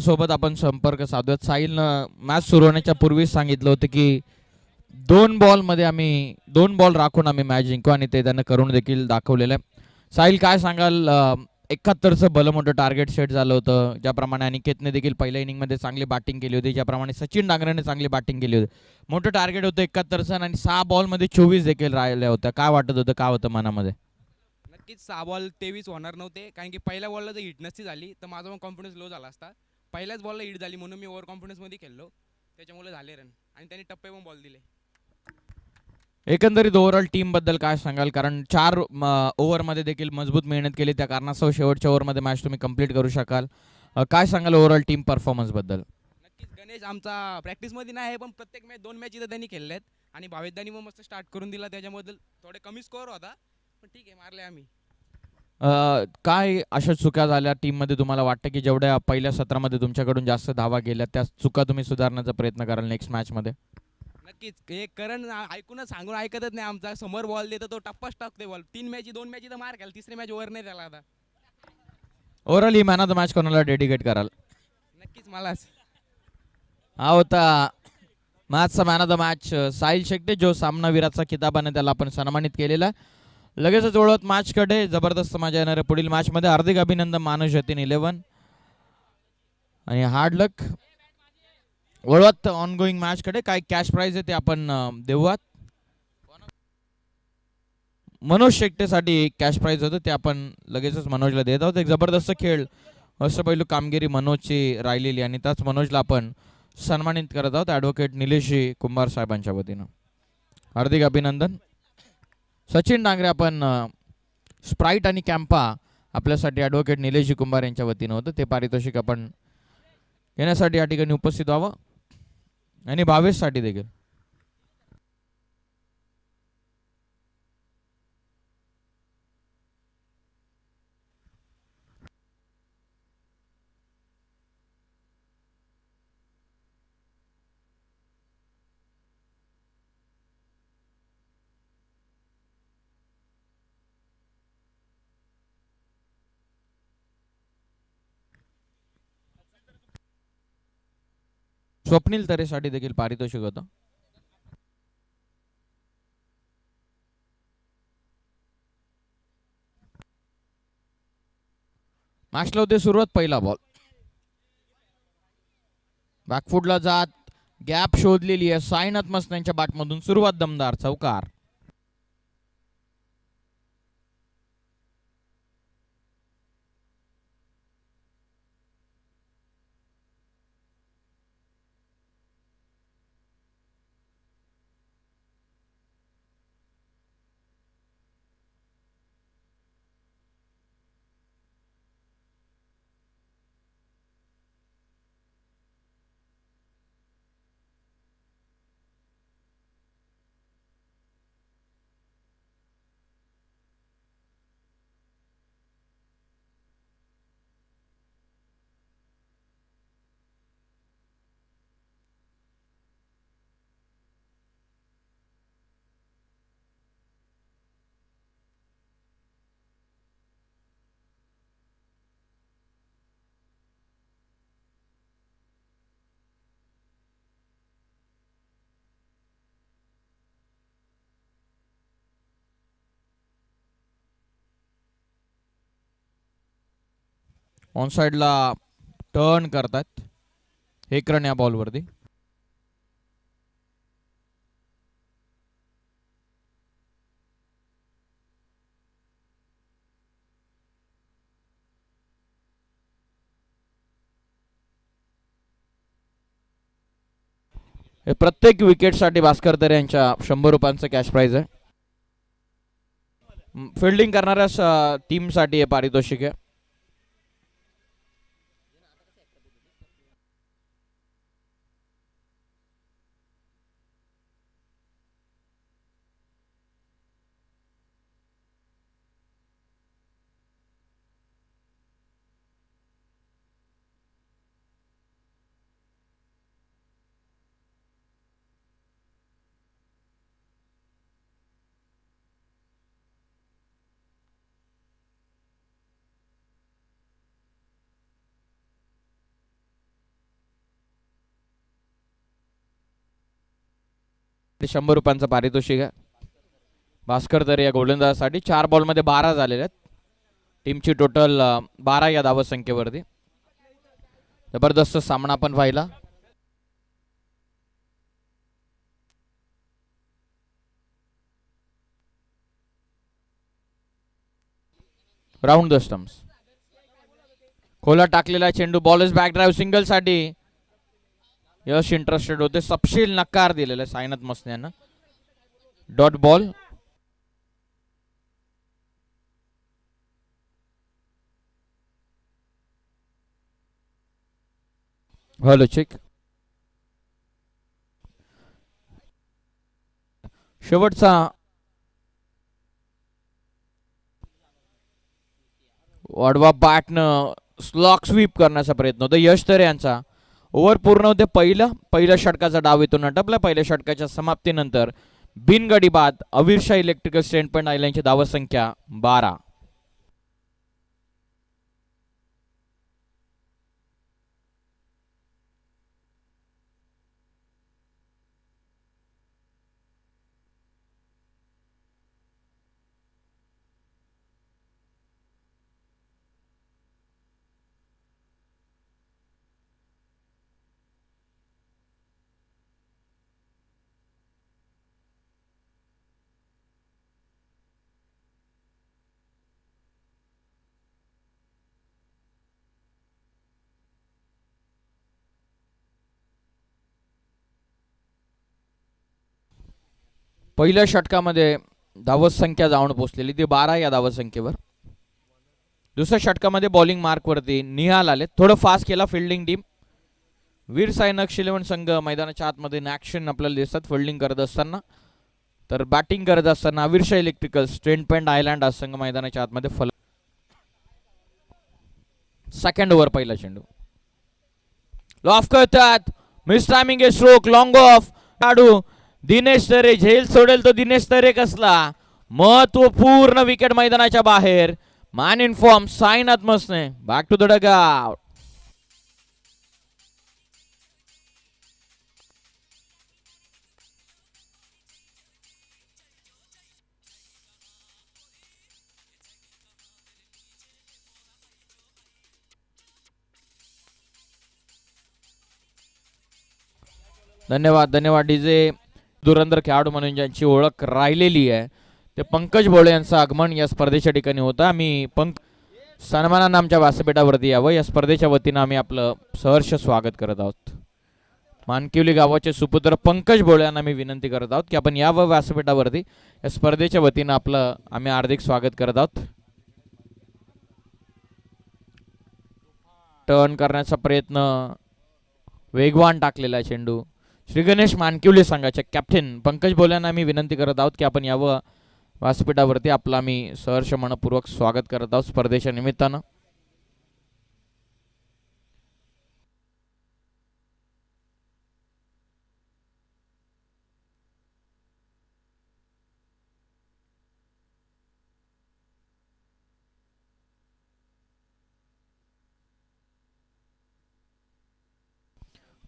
सोबत आपण संपर्क साधूयात. साहिलनं मॅच सुरू होण्याच्या पूर्वीच सांगितलं होतं की 2 बॉलमध्ये आम्ही 2 बॉल राखून आम्ही मॅच जिंकू आणि ते त्यानं करून देखील दाखवलेलं आहे. साहिल काय सांगाल? 71चं भलं मोठं टार्गेट सेट झालं होतं, ज्याप्रमाणे अनिकेतने देखील पहिल्या इनिंगमध्ये चांगली बॅटिंग केली होती, ज्याप्रमाणे सचिन डांगरेने चांगली बॅटिंग केली होती. मोठं टार्गेट होतं 71 आणि 6 बॉलमध्ये 24 देखील राहिल्या होत्या. काय वाटत होतं, काय होतं मनामध्ये? नक्कीच 6 बॉल 23 होणार नव्हते, कारण की पहिल्या बॉलला जर हिट नसती झाली तर माझा पण कॉन्फिडन्स लो झाला असता. पहिल्याच बॉलला हिट झाली म्हणून मी ओव्हर कॉन्फिडन्समध्ये खेळलो, त्याच्यामुळे झाले रन आणि त्यांनी टप्पे पण बॉल दिले. एकंदरीत ओव्हरऑल टीमबद्दल काय सांगाल? कारण 4 ओव्हरमध्ये देखील मजबूत मेहनत केली, त्या कारणास्तव शेवटच्या ओव्हरमध्ये मॅच तुम्ही कंप्लीट करू शकाल. काय सांगाल ओव्हरऑल टीम परफॉर्मन्सबद्दल? नक्कीच गणेश आमचा प्रॅक्टिसमध्ये नाही आहे, पण प्रत्येक मॅच 2 मॅच इथं त्यांनी खेळल्यात आणि भावेशदानी पण मस्त स्टार्ट करून दिला. त्याच्याबद्दल थोडे कमी स्कोअर होता, पण ठीक आहे, मारले आम्ही. काय अशा चुका झाल्या टीममध्ये तुम्हाला वाटतं की जेवढ्या पहिल्या सत्रामध्ये तुमच्याकडून जास्त धावा गेल्या त्या चुका तुम्ही सुधारण्याचा प्रयत्न कराल नेक्स्ट मॅचमध्ये? नक्कीच हे करण ऐकूनच सांगून ऐकतच नाही. आमचा समोर बॉल देतो तो टप्पाच टाकते बॉल. 2 मॅच इथं मार घ्याल, तिसरी मॅच ओव्हर नाही त्याला आता. ओव्हरऑल ही मॅन ऑफ द मॅच कोणाला डेडिकेट कराल? नक्कीच मलाच. हा होता मॅचचा man of the match Sahil Shette, जो सामनावीराचा किताबाने त्याला आपण सन्मानित केलेला. लगेचच ओळखत मॅचकडे जबरदस्त मजा येणार आहे पुढील मॅचमध्ये. हार्दिक अभिनंदन मानुष यतीन 11 आणि हार्ड लक. वळवत ऑन गोईंग मॅचकडे काय कॅश प्राइज आहे ते आपण देऊयात. मनोज शेट्टेसाठी एक कॅश प्राइज होतं, ते आपण लगेचच मनोजला देत आहोत. एक जबरदस्त खेळ असं पहिलं कामगिरी मनोजची राहिलेली आणि त्याच मनोजला आपण सन्मानित करत आहोत ॲडव्होकेट निलेशजी कुंभार साहेबांच्या वतीनं. हार्दिक अभिनंदन. सचिन डांगरे आपण स्प्राईट आणि कॅम्पा आपल्यासाठी ॲडव्होकेट निलेशजी कुंभार यांच्या वतीनं होतं, ते पारितोषिक आपण येण्यासाठी या ठिकाणी उपस्थित व्हावं आणि भावेशसाठी देखील. स्वप्नील तरेसाठी देखील पारितोषिक होतं. मॅचला होते सुरुवात. पहिला बॉल बॅकफुटला जात गॅप शोधलेली आहे. साईनाथ मस्त यांच्या बॅटमधून सुरुवात दमदार चौकार. ऑन साइडला टर्न करतात. एक रन या बॉलवरती. हे प्रत्येक विकेटसाठी भास्कर तर यांच्या 100 रुपयांचं कॅश प्राइज आहे. फिल्डिंग करणाऱ्या टीमसाठी हे पारितोषिक आहे. ₹100 पारितोषिक आहे. भास्कर तर या गोलंदाजासाठी 4 बॉलमध्ये 12 झालेले आहेत. टीमची टोटल 12 या धावसंख्येवरती. जबरदस्त सामना पण पाहिला. Round the stumps. खोला टाकलेला चेंडू, ball is back drive single साठी. यश इंटरेस्टेड होते, सपशील नकार दिलेला साईनाथ मसने यांना. Dot ball. हॅलो चेक. शेवटचा वाढवा बॅटनं स्लॉक स्वीप करण्याचा प्रयत्न होता यश तर यांचा. ओव्हर पूर्ण होते. पहिल्या षटकाचा डाव इथून अटपला. पहिल्या षटकाच्या समाप्तीनंतर बिनगडी बाद अवीरशाह इलेक्ट्रिकल स्टेट पॉइंट आयलंडची धावसंख्या 12. पहिल्या षटकामध्ये धावसंख्या जाऊन पोहोचलेली ती 12 या धावसंख्येवर. दुसऱ्या षटकामध्ये बॉलिंग मार्कवरती निहाल आले. थोडं फास्ट केला फिल्डिंग टीम. वीर साई नक्ष 11 संघ मैदानाच्या आतमध्ये ॲक्शन आपल्याला दिसतात फिल्डिंग करत असताना. तर बॅटिंग करत असताना अवीरशाह इलेक्ट्रिकल स्टेट पॉइंट आयलँड हा संघ मैदानाच्या आतमध्ये फल. सेकंड ओव्हर पहिला चेंडू लॉफ करतात. मिस टायमिंग आहे. Stroke long of. काढू दिनेश तरे झेल सोडेल तो दिनेश तरे कसला. महत्वपूर्ण विकेट मैदानाच्या बाहेर. Man in form Sainath Masne back to the dugout. धन्यवाद डीजे. धुरंधर खेळाडू म्हणून ज्यांची ओळख राहिलेली आहे ते पंकज भोळे यांचं आगमन या स्पर्धेच्या ठिकाणी होतं. आम्ही सन्मानानं आमच्या व्यासपीठावरती यावं या स्पर्धेच्या वतीनं आम्ही आपलं सहर्ष स्वागत करत आहोत. मानकिवली गावाचे सुपुत्र पंकज भोळे यांना मी विनंती करत आहोत की आपण यावं व्यासपीठावरती. या स्पर्धेच्या वतीनं आपलं आम्ही हार्दिक स्वागत करत आहोत. टर्न करण्याचा प्रयत्न, वेगवान टाकलेला चेंडू. श्री गणेश मानकिवली संघाचे कॅप्टन पंकज भोळे यांना मी विनंती करत आहोत की आपण यावं व्यासपीठावरती. आपलं आम्ही सहर्ष मनपूर्वक स्वागत करत आहोत स्पर्धेच्या निमित्तानं.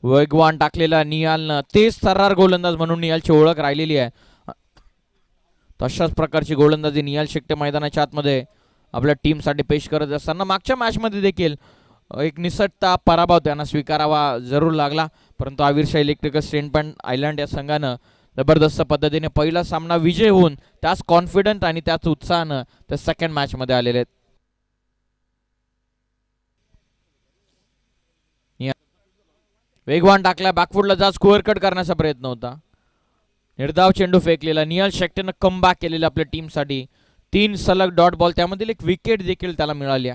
वेगवान टाकलेला निहालनं. तेज सर्रार गोलंदाज म्हणून निहालची ओळख राहिलेली आहे. तशाच प्रकारची गोलंदाजी निहाल शेट्टे मैदानाच्या आतमध्ये आपल्या टीमसाठी पेश करत असताना मागच्या मॅचमध्ये देखील एक निसटता पराभव त्यांना स्वीकारावा जरूर लागला. परंतु अवीरशाह इलेक्ट्रिकल स्टेट पॉइंट आयलँड या संघानं जबरदस्त पद्धतीने पहिला सामना विजय होऊन त्याच कॉन्फिडंट आणि त्याच उत्साहानं ते सेकंड मॅचमध्ये आलेले आहेत. वेगवान टाकला. बॅकफुटला जा स्कोअर कट करण्याचा प्रयत्न होता. निर्धाव चेंडू फेकलेला. निहाल शेट्टेनं कमबॅक केलेला आपल्या टीमसाठी. 3 सलग डॉट बॉल, त्यामधील एक विकेट देखील त्याला मिळाली.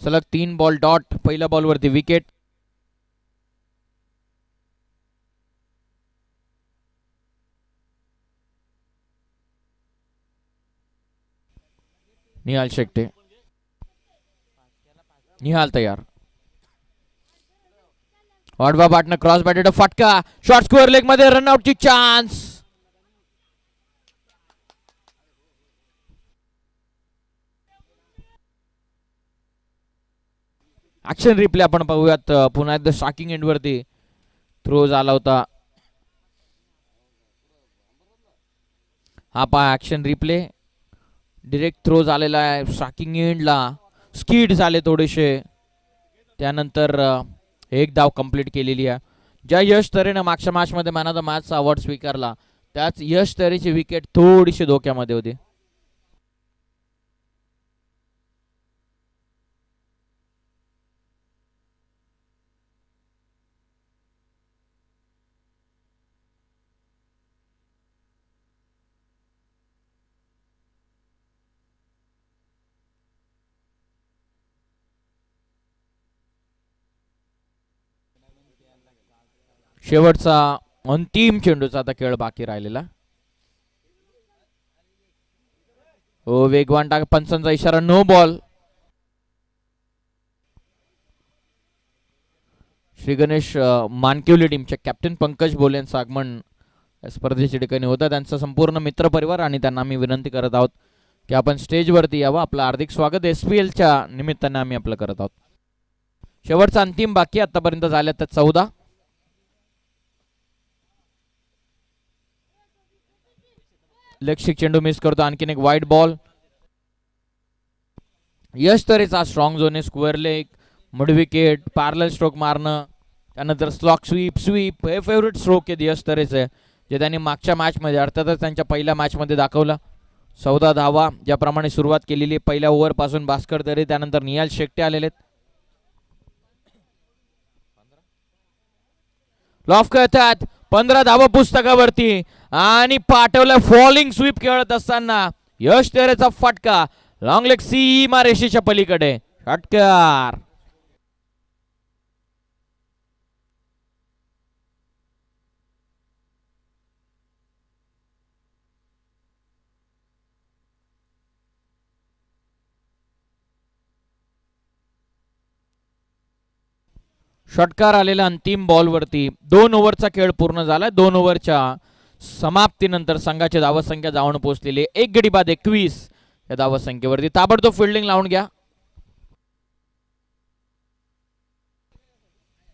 सलग 3 बॉल डॉट. पहिल्या बॉलवरती विकेट. निहाल शेट्टे. निहाल तयार. वाडवा बाटनं क्रॉस बॅटेड फटका. शॉर्ट स्कोअर लेग मध्ये रनआउटची चान्स. ऍक्शन रिप्ले आपण पाहूयात. पुन्हा एकदा शॉकिंग एंड वरती थ्रो झाला होता. हा पहा ऍक्शन रिप्ले. डिरेक्ट थ्रो झालेला आहे शॉकिंग एंडला. स्कीड झाले थोडेसे. त्यानंतर एक धाव कंप्लीट केलेली आहे. ज्या यश तरेनं मागच्या मॅचमध्ये मॅन ऑफ द मॅचचा अवॉर्ड स्वीकारला त्याच यश तरेची विकेट थोडीशी धोक्यामध्ये होती. शेवटचा अंतिम चेंडूचा आता खेळ बाकी राहिलेला. हो वेगवान टाक. पंचांचा इशारा नो बॉल. श्री गणेश मानकिवली टीमचे कॅप्टन पंकज बोले यांचं आगमन या स्पर्धेच्या ठिकाणी होतं. त्यांचा संपूर्ण मित्रपरिवार आणि त्यांना आम्ही विनंती करत आहोत की आपण स्टेजवरती यावं. आपलं हार्दिक स्वागत SPLच्या निमित्ताने आम्ही आपलं करत आहोत. शेवटचा अंतिम बाकी आतापर्यंत झाल्या तर 14. लक्षिक चेंडू मिस करतो. आणखीन एक वाईट बॉल. यश तरेचा स्ट्रॉंग झोन आहे. Square leg mid wicket parallel stroke मारणं. त्यानंतर स्लॉक स्वीप हे फेवरेट स्ट्रोक आहेत यश तरेचे जे त्यांनी मागच्या मॅचमध्ये अर्थातच त्यांच्या पहिल्या मॅचमध्ये दाखवलं. 14 धावा ज्याप्रमाणे सुरुवात केलेली पहिल्या ओव्हरपासून भास्कर तरे त्यानंतर निहाल शेट्टे आलेले. लॉफ करतात 15 धावा पुस्तकावरती आणि पाठवलं फॉलिंग स्वीप खेळत असताना यश तरेचा फटका लॉंग लेग सीमा रेषेच्या पलीकडे षटकार. षटकार आलेला अंतिम बॉलवरती. 2 ओव्हरचा खेळ पूर्ण झाला. 2 ओव्हरच्या समाप्तीनंतर संघाची धावसंख्या जाऊन पोहोचलेली 1 गडी बाद 21 या धावसंख्येवरती. ताबडतोब फिल्डिंग लावून घ्या.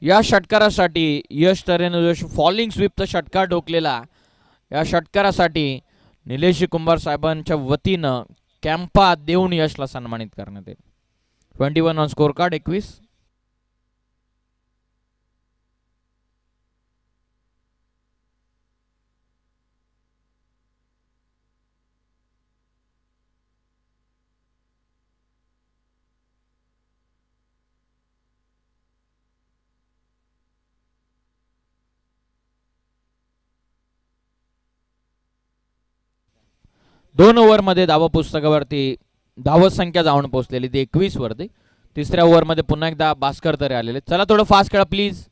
या षटकारासाठी यश तरेनं जो फॉलिंग स्वीपचा षटकार ठोकलेला या षटकारासाठी निलेश कुंभार साहेबांच्या वतीनं कॅम्पा देऊन यशला सन्मानित करण्यात येईल. 21 ऑन स्कोर कार्ड 21. दोन ओव्हरमध्ये धावा पुस्तकावरती धावसंख्या जाऊन पोहोचलेली ती 21 वरती. तिसऱ्या ओव्हरमध्ये पुन्हा एकदा भास्कर तरे आलेले. चला थोडं फास्ट खेळा प्लीज.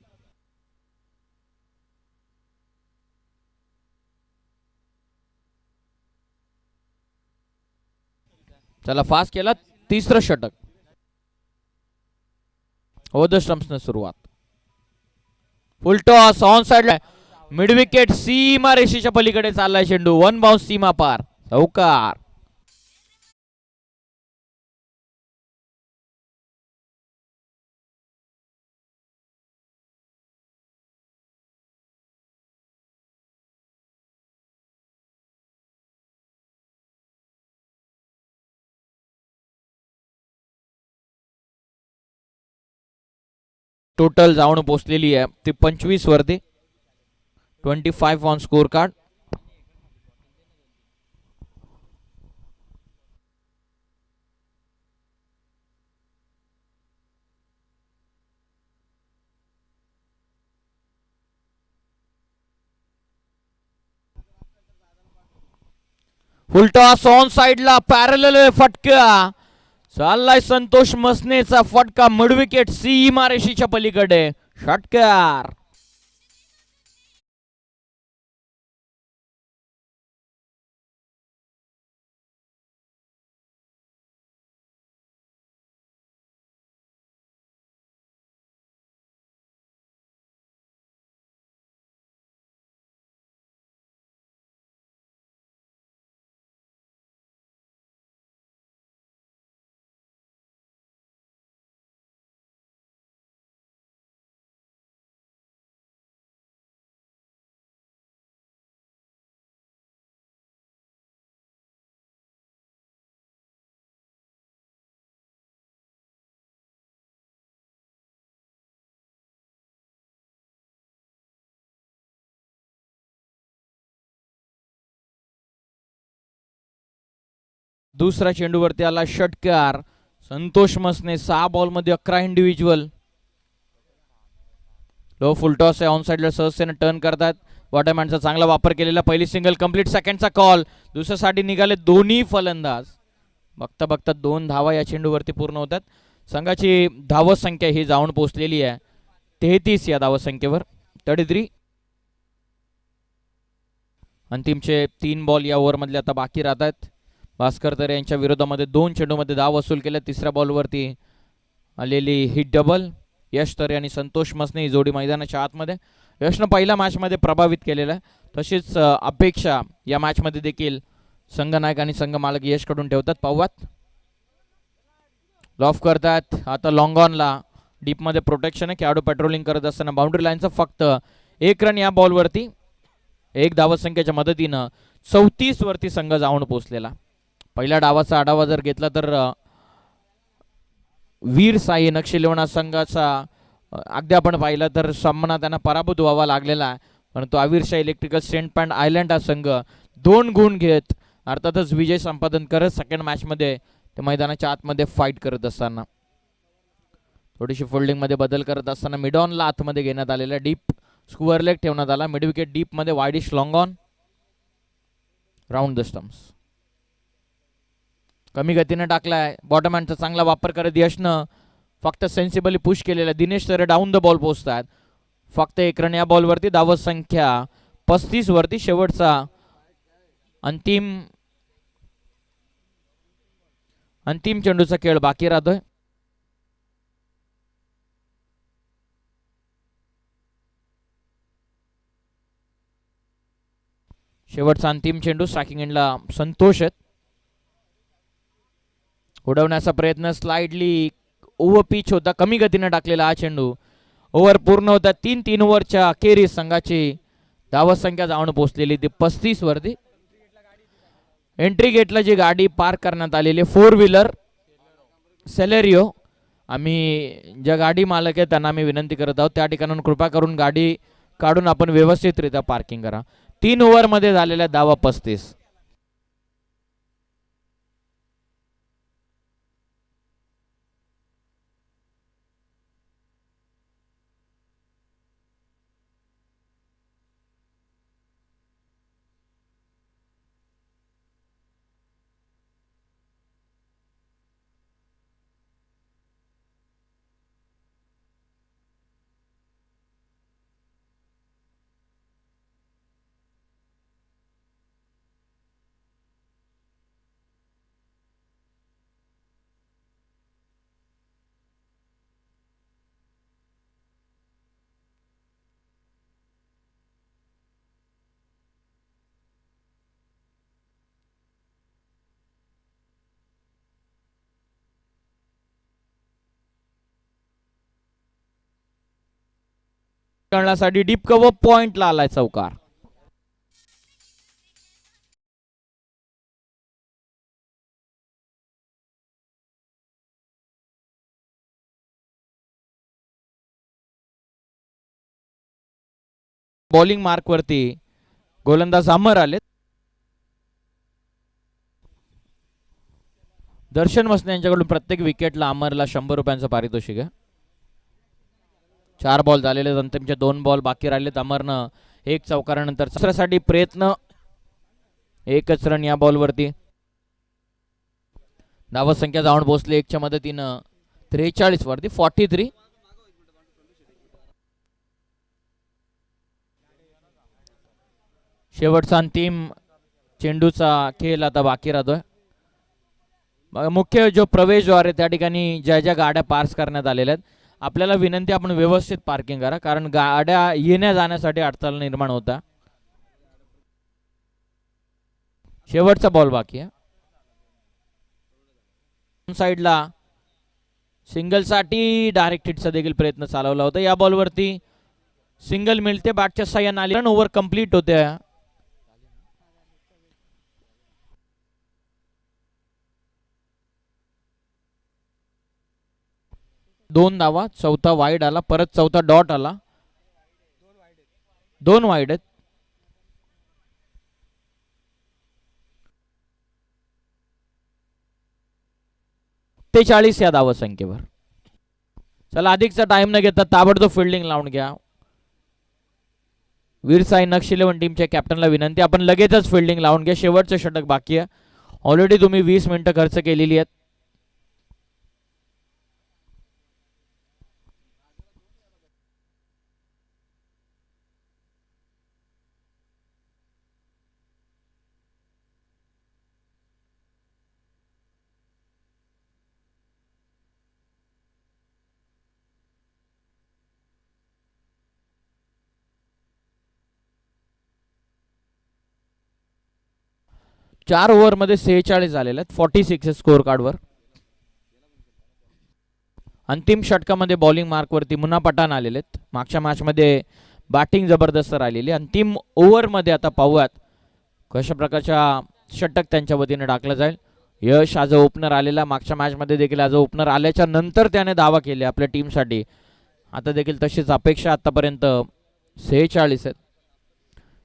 चला फास्ट केला. तिसरं षटक ओव्हर द स्टंप्सने सुरुवात. Full toss on side mid wicket सीमा रेषेच्या पलीकडे चाललाय चेंडू. 1 बाउन्स सीमा पार चौकार. टोटल जाऊन पोहोचलेली आहे ती 25 वरती. 25 on score card. Full toss on साइडला पॅरलल फटका. चाललाय संतोष मसनेचा फटका मिड विकेट सीमा रेषेच्या पलीकडे षटकार. दुसरा चेंडूवरती आला षटकार. संतोष मसने 6 बॉलमध्ये 11 इंडिव्हिज्युअल. लो फुल टॉस आहे, ऑन साईडला सहजतेने टर्न करतात. बॉटम हँडचा चांगला वापर केलेला. पहिली सिंगल कंप्लीट. सेकंडचा कॉल. दुसऱ्यासाठी निघाले दोन्ही फलंदाज. बघता बघता 2 धावा या चेंडूवरती पूर्ण होतात. संघाची धावत संख्या ही जाऊन पोहोचलेली आहे 33 या धावत संख्येवर. 33. अंतिमचे 3 बॉल या ओव्हरमधले आता बाकी राहतात. भास्कर तर यांच्या विरोधामध्ये 2 चेंडूमध्ये धाव वसूल केल्या. तिसऱ्या बॉलवरती आलेली हिट डबल. यश तरे आणि संतोष मसने ही जोडी मैदानाच्या आतमध्ये. यशनं पहिल्या मॅचमध्ये प्रभावित केलेलं आहे. तशीच अपेक्षा या मॅचमध्ये देखील संघनायक आणि संघ मालक यशकडून ठेवतात. पाहूयात. लॉफ करतात आता लॉंग ऑनला. डीपमध्ये प्रोटेक्शन आहे. खेळाडू पेट्रोलिंग करत असताना बाउंड्री लाईनचा फक्त 1 रन या बॉलवरती. 1 धावत संख्येच्या मदतीनं 34 वरती संघ जाऊन पोहोचलेला. पहिल्या डावाचा आढावा जर घेतला तर वीर साई नक्षिलेवणा संघाचा अगदी आपण पाहिलं तर सामना त्यांना पराभूत व्हावा लागलेला आहे. परंतु आविरशाह इलेक्ट्रिकल सेंट पॉइंट आयलंड हा संघ 2 गुण घेत अर्थातच विजय संपादन करत सेकंड मॅचमध्ये ते मैदानाच्या आतमध्ये फाईट करत असताना थोडीशी फोल्डिंगमध्ये बदल करत असताना मिड ऑनला आतमध्ये घेण्यात आलेला. डीप स्क्वेअर लेग ठेवण्यात आला. मिड विकेट डीपमध्ये widish long on round the stumps. कमी गतीने टाकलाय. बॉटम हँडचा चांगला वापर करत यशनं फक्त सेन्सिबली पुश केलेला. दिनेश तरे डाऊन द बॉल पोहोचतात. फक्त 1 रन या बॉलवरती. धावत संख्या 35 वरती. शेवटचा अंतिम चेंडूचा खेळ बाकी राहतोय. शेवटचा अंतिम चेंडू. स्ट्रायकिंग एंडला संतोष आहेत. उडवण्याचा प्रयत्न. स्लाइडली ओव्हर पिच होता. कमी गतीने टाकलेला हा चेंडू. ओव्हर पूर्ण होता. 3 ओव्हरच्या अखेरीस संघाची धावत संख्या जाऊन पोहोचलेली ती 35 वरती. एंट्री गेटला जी गाडी पार्क करण्यात आलेली 4 व्हीलर सेलेरिओ. आम्ही ज्या गाडी मालक आहेत त्यांना आम्ही विनंती करत आहोत त्या ठिकाणून कृपा करून गाडी काढून आपण व्यवस्थितरित्या पार्किंग करा. 3 ओव्हरमध्ये झालेल्या धावा 35. करण्यासाठी डीप कव्हर पॉइंटला आलाय चौकार. बॉलिंग मार्क वरती गोलंदाज अमर आलेत. दर्शन मसने यांच्याकडून प्रत्येक विकेटला अमरला 100 रुपयांचं पारितोषिक आहे. 4 बॉल झालेले. अंतिमचे 2 बॉल बाकी राहिलेत. अमरनं 1 चौकारानंतर दुसऱ्यासाठी प्रयत्न. 1च रन या बॉलवरती. धावत संख्या जाऊन पोहोचली 1च्या मदतीनं 43 वरती. 43. शेवटचा अंतिम चेंडूचा खेळ आता बाकी राहतोय. मुख्य जो प्रवेशद्वार आहे त्या ठिकाणी ज्या ज्या गाड्या पार्क करण्यात आलेल्या आहेत आपल्याला विनंती आपण व्यवस्थित पार्किंग करा कारण गाड्या येण्या जाण्यासाठी अडथळा निर्माण होता. शेवटचा बॉल बाकी आहे. साइडला सिंगल साठी डायरेक्ट हिटचा देखील प्रयत्न चालवला होता. या बॉलवरती सिंगल मिळते. बॅटच्या साह्याने आली. रन ओव्हर कंप्लीट होते. 2 धावा. चौथा वाईड आला. परत चौथा डॉट आला. 2 वाईड आहेत. 47 या धावसंख्येवर. चला अधिकचा टाइम न घेता ताबडतोब फिल्डिंग लावून घ्या. वीर साई नक्ष 11 टीमच्या कॅप्टनला विनंती, आपण लगेचच फिल्डिंग लावून घ्या. शेवटचं षटक बाकी आहे. ऑलरेडी तुम्ही 20 मिनिटं खर्च केलेली आहेत. चार ओव्हरमध्ये 46 झालेले आहेत. 46 स्कोअर कार्डवर. अंतिम षटकामध्ये बॉलिंग मार्कवरती मुन्ना पठाण आलेले आहेत. मागच्या मॅचमध्ये बॅटिंग जबरदस्त राहिलेली. अंतिम ओव्हरमध्ये आता पाहूयात कशा प्रकारच्या षटक त्यांच्या वतीने टाकलं जाईल. यश आज ओपनर आलेला, मागच्या मॅचमध्ये देखील आज ओपनर आल्याच्या नंतर त्याने दावा केले आपल्या टीमसाठी. आता देखील तशीच अपेक्षा. आतापर्यंत 46 आहेत.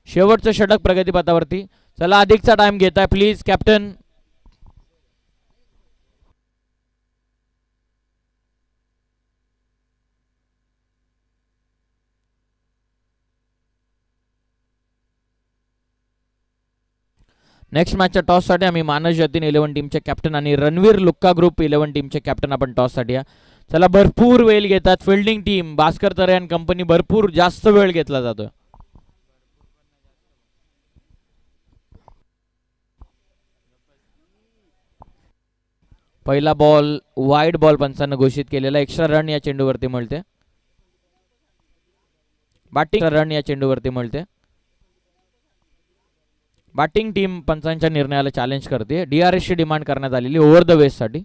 शेवटचं षटक प्रगतीपथावरती. चला अधिकचा टाइम घेताय प्लीज कॅप्टन. नेक्स्ट मॅचच्या टॉससाठी आम्ही मानस जतीन 11 टीमचे कॅप्टन आणि रणवीर लुक्का ग्रुप 11 टीमचे कॅप्टन आपण टॉससाठी या. चला भरपूर वेळ घेतात फिल्डिंग टीम. भास्कर तरे आणि कंपनी भरपूर जास्त वेळ घेतला जातो. पहिला बॉल वाईड बॉल पंचांना घोषित केलेला. एक्स्ट्रा रन या चेंडूवरती मिळते. बॅटिंग रन या चेंडूवरती मिळते. बॅटिंग टीम पंचांच्या निर्णयाला चॅलेंज करते. DRS ची डिमांड करण्यात आलेली ओव्हर द वेस्ट साठी.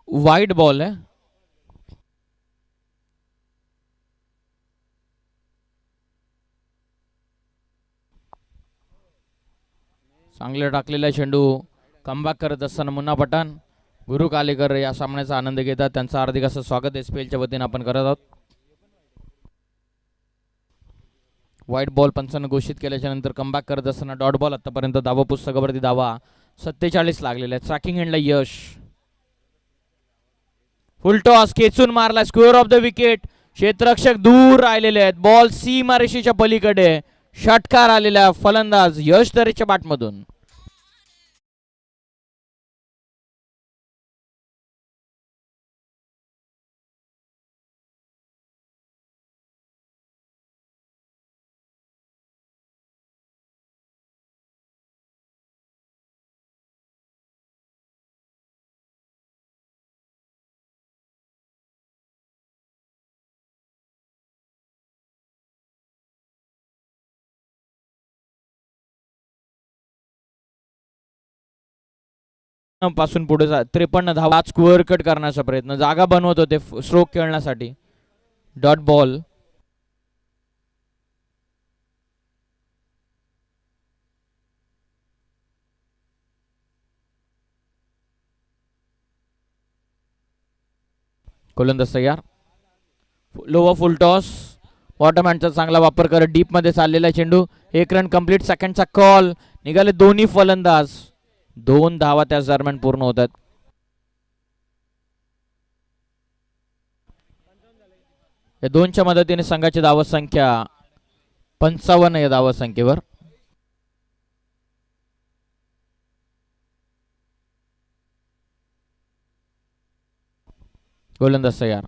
वाईड बॉल आहे. चांगले टाकलेला चेंडू. कमबॅक करत असताना मुन्ना पठाण, गुरु कालेकर या सामन्याचा आनंद घेतात. त्यांचं हार्दिक असं स्वागत SPLच्या वतीने आपण करत आहोत. वाईट बॉल पंचांना घोषित केल्याच्या नंतर कमबॅक करत असताना डॉट बॉल. आतापर्यंत धावा पुस्तकावरती धावा 47 लागलेले आहेत. ट्रॅकिंग एंडला यश. फुल टॉस खेचून मारला. Square of the wicket. क्षेत्ररक्षक दूर राहिलेले आहेत. बॉल सीमारेषेच्या पलीकडे. षटकार आलेला फलंदाज यश तरेच्या बॅटमधून. पासून पुढे 53 धावा स्कोअर कट करण्याचा प्रयत्न. जागा बनवत होते स्ट्रोक खेळण्यासाठी. Dot ball. गोलंदाज तयार. लोवर फुल टॉस. बॉटम हँडचा चांगला वापर करत डीप मध्ये चाललेला चेंडू. एक रन कंप्लीट. सेकंडचा कॉल. निघाले दोन्ही फलंदाज. 2 धावा त्याच दरम्यान पूर्ण होतात. या दोनच्या मदतीने संघाची धावा संख्या 55 या धावा संख्येवर. गोलंदाज तयार.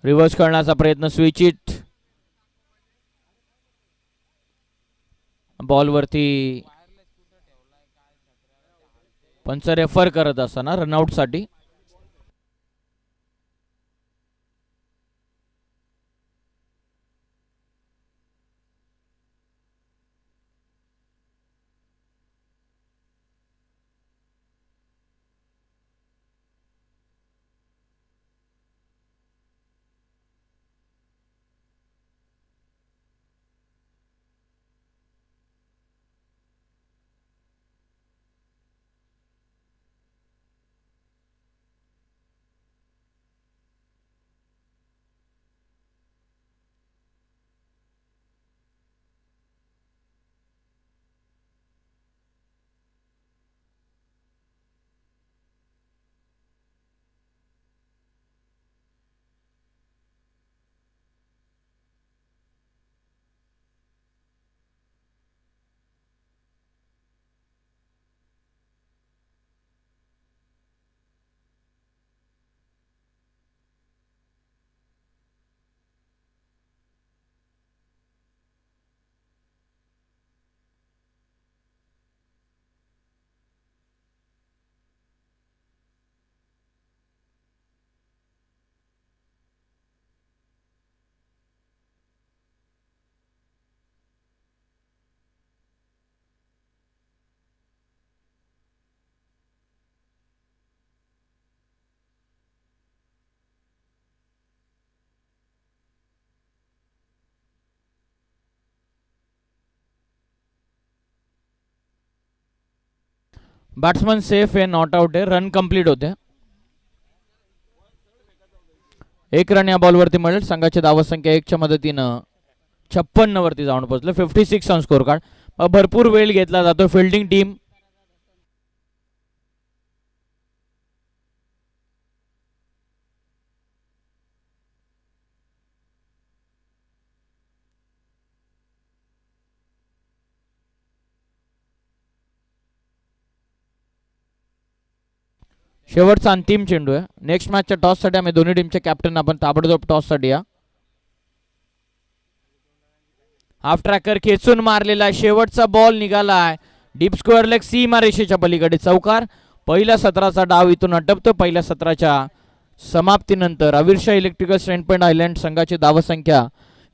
रिव्हर्स करण्याचा प्रयत्न. Switch it. बॉलवरती पंच रेफर करत असताना रनआउट साठी. बॅट्समन सेफ आहे. नॉट आउट आहे. रन कंप्लीट होते. 1 रन या बॉलवरती मिळेल. संघाची धावा संख्या 1च्या मदतीनं 56 वरती जाऊन पोहोचले. 56 ऑन स्कोर कार्ड. भरपूर वेळ घेतला जातो. फिल्डिंग टीम शेवटचा अंतिम चेंडू आहे. नेक्स्ट मॅचच्या टॉससाठी आम्ही दोन्ही टीमचे कॅप्टन आपण ताबडतोब टॉससाठी या. हाफ ट्रॅकर खेचून मारलेला शेवटचा बॉल निघालाय. डीप स्क्वेअर लेग सीमा रेषेच्या पलीकडे चौकार. पहिल्या सत्राचा डाव इथून अटपतो. पहिल्या सत्राच्या समाप्तीनंतर अविरशा इलेक्ट्रिकल स्ट्रेंट पॉइंट आयलंड संघाची धावसंख्या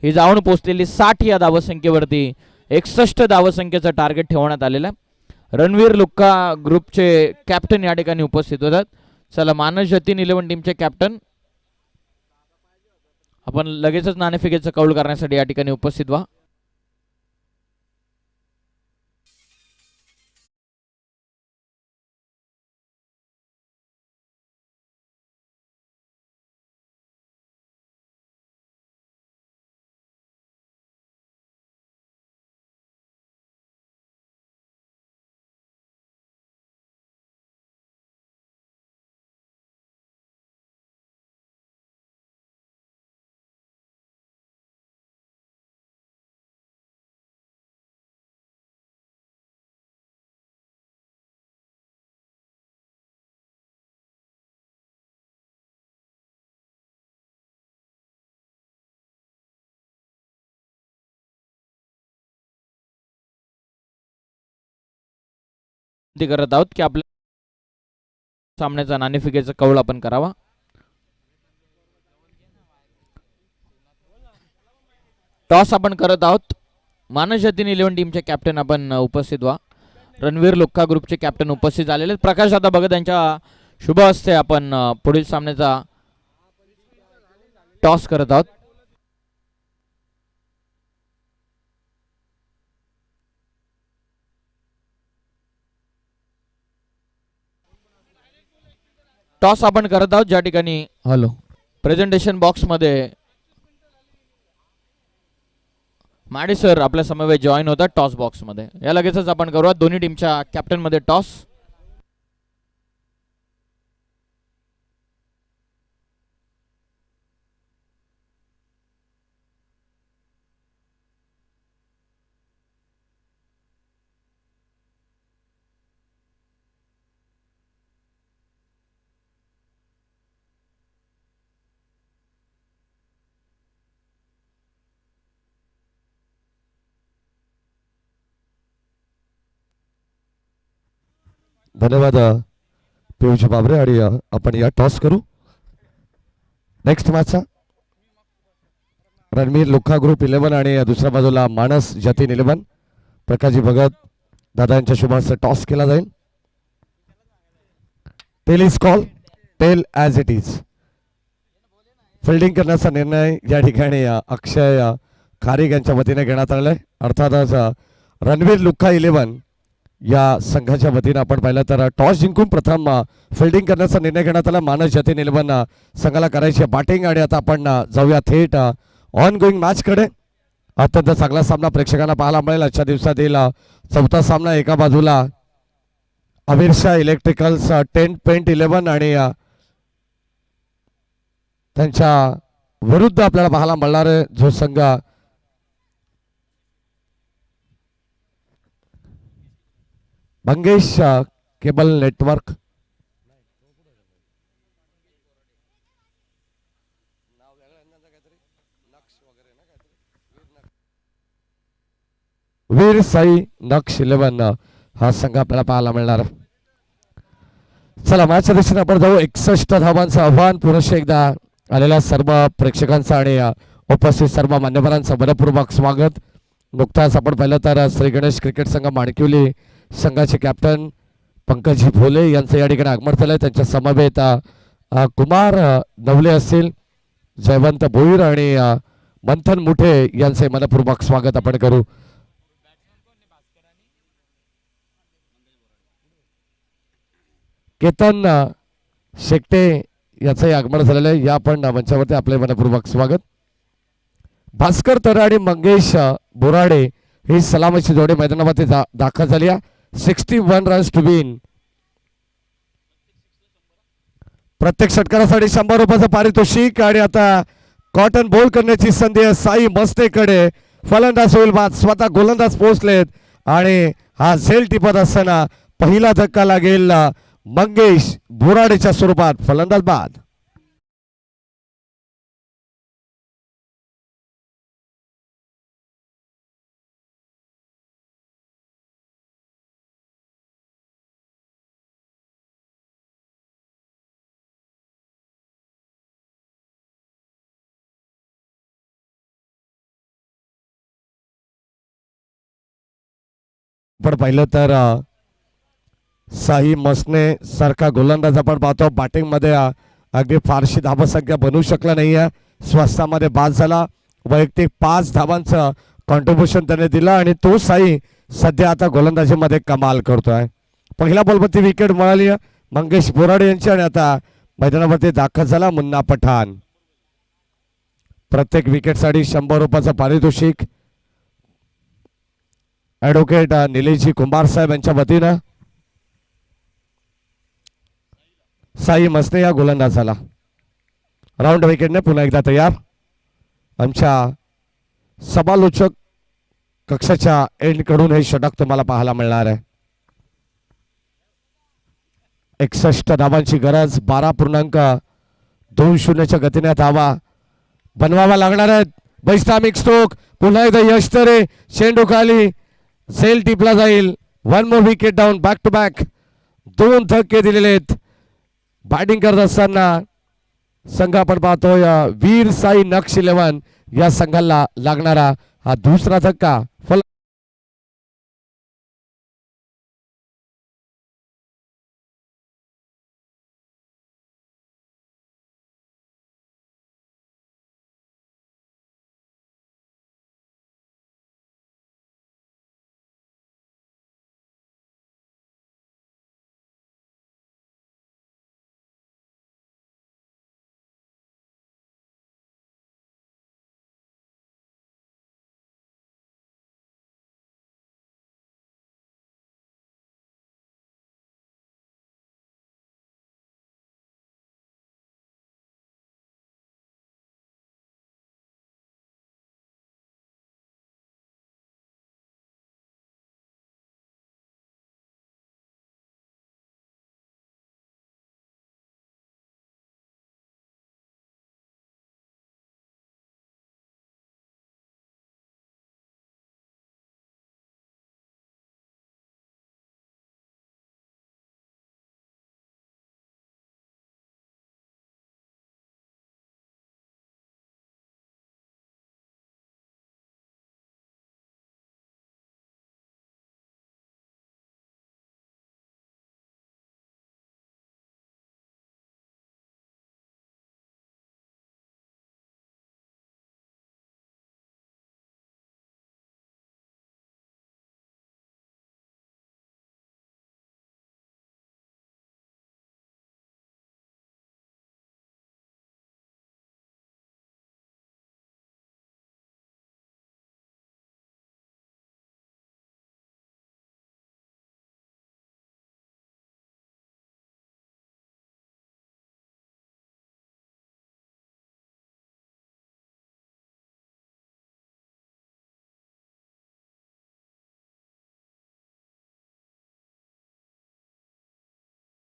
ही जाऊन पोहोचलेली 60 या धावसंख्येवरती. 61 धावसंख्येचं टार्गेट ठेवण्यात आलेलं आहे. रणवीर लुक्का ग्रुपचे कॅप्टन या ठिकाणी उपस्थित होतात. चला मानस जतीन 11 टीमचे कॅप्टन आपण लगेचच नाणेफेकीचं कौल करण्यासाठी या ठिकाणी उपस्थित व्हा. करत आहोत की आपल्या सामन्याचा नाणेफेकीचा कौल आपण करावा. टॉस आपण करत आहोत. मानस जतीन 11 टीमचे कॅप्टन आपण उपस्थित व्हा. रणवीर लुक्का ग्रुपचे कॅप्टन उपस्थित झालेले. प्रकाश दादा भगत यांच्या शुभ हस्ते आपण पुढील सामन्याचा टॉस करत आहोत. टॉस आपण करत आहोत ज्या ठिकाणी हॅलो प्रेझेंटेशन बॉक्स मध्ये माडे सर आपल्या समवेत जॉईन होतात टॉस बॉक्स मध्ये. या लगेचच आपण करूयात दोन्ही टीमच्या कॅप्टन मध्ये टॉस. धन्यवाद पियुष बाबरे. आणि आपण या टॉस करू. नेक्स्ट मॅचचा रणवीर लुक्का ग्रुप 11 आणि दुसऱ्या बाजूला मानस जतीन 11. प्रकाशजी भगत दादांच्या शुभार्थ टॉस केला जाईल. Tail is call, tail as it is. Fielding करण्याचा निर्णय या ठिकाणी अक्षय खारीग यांच्या वतीने घेण्यात आलाय. अर्थातच रणवीर लुक्का 11 या संघाच्या वतीने आपण पाहिलं तर टॉस जिंकून प्रथम फिल्डिंग करण्याचा निर्णय घेण्यात आला. मानस जतीन 11 संघाला करायची बॅटिंग. आणि आता आपण जाऊया थेट ऑन गोईंग मॅच कडे. अत्यंत चांगला सामना प्रेक्षकांना पाहायला मिळेल आजच्या दिवसातील चौथा सामना. एका बाजूला अमीरशाह इलेक्ट्रिकल्स 10 पेंट 11 आणि त्यांच्या विरुद्ध आपल्याला पाहायला मिळणार आहे जो संघ मंगेश केबल नेटवर्क. वीर साई नक्ष 11 हा संघ आपल्याला पाहायला मिळणार. चला मॅचच्या दिशेने आपण जाऊ. 61 धावांचं आव्हान. पुरुष एकदा आलेल्या सर्व प्रेक्षकांचं आणि उपस्थित सर्व मान्यवरांचं मनपूर्वक स्वागत. नुकताच आपण पाहिलं तर श्री गणेश क्रिकेट संघ माणकिवली संघाचे कॅप्टन पंकजी भोले यांचं या ठिकाणी आगमन झालंय. त्यांच्या समवेत कुमार नवले असतील, जयवंत भोईर आणि मंथन मुठे यांचे मनपूर्वक स्वागत आपण करू. केतन शेकटे याचंही आगमन झालेलं आहे. या पण मंचावरती आपले मनपूर्वक स्वागत. भास्कर तरे आणि मंगेश बोराडे ही सलामीची जोडी मैदानामध्ये दाखल झाली आहे. 61 रन्स टू विन. प्रत्येक षटकारासाठी 100 रुपयाचं पारितोषिक. आणि आता कॉटन बॉल करण्याची संधी आहे साई मस्तेकडे. फलंदाज होईल बाद. स्वतः गोलंदाज पोहोचलेत आणि हा झेल टिपत असताना पहिला धक्का लागेल मंगेश बोराडेच्या स्वरूपात. फलंदाज बाद. आपण पाहिलं तर साई मसने सारखा गोलंदाज आपण पाहतो. बॅटिंग मध्ये अगदी फारशी धावसंख्या बनवू शकला नाहीये. स्वस्तामध्ये बाद झाला. वैयक्तिक 5 धावांचं कॉन्ट्रीब्युशन त्याने दिलं आणि तो साई सध्या आता गोलंदाजीमध्ये कमाल करतोय. पहिल्या बॉलवरती विकेट मिळाली मंगेश बोराडे यांची. आणि आता मैदानावरती दाखल झाला मुन्ना पठाण. प्रत्येक विकेटसाठी 100 रुपयाचं पारितोषिक ॲडव्होकेट निलेशजी कुंभार साहेब यांच्या वतीनं. साई मसने या गोलंदाजाला राऊंड विकेटने पुन्हा एकदा तयार. आमच्या समालोचक कक्षाच्या एंड कडून हे षटक तुम्हाला पाहायला मिळणार आहे. 61 धावांची गरज. 12.20च्या गतीने धावा बनवावा लागणार आहेत. बैस्टामिक स्ट्रोक. पुन्हा एकदा यश तरे. चेंडू खाली. सेल टिपला जाईल. 1 more wicket down. Back to back 2 धक्के दिलेले आहेत. बॅटिंग करत असताना संघ आपण पाहतोय वीर साई नक्ष 11 या संघाला लागणारा हा दुसरा धक्का.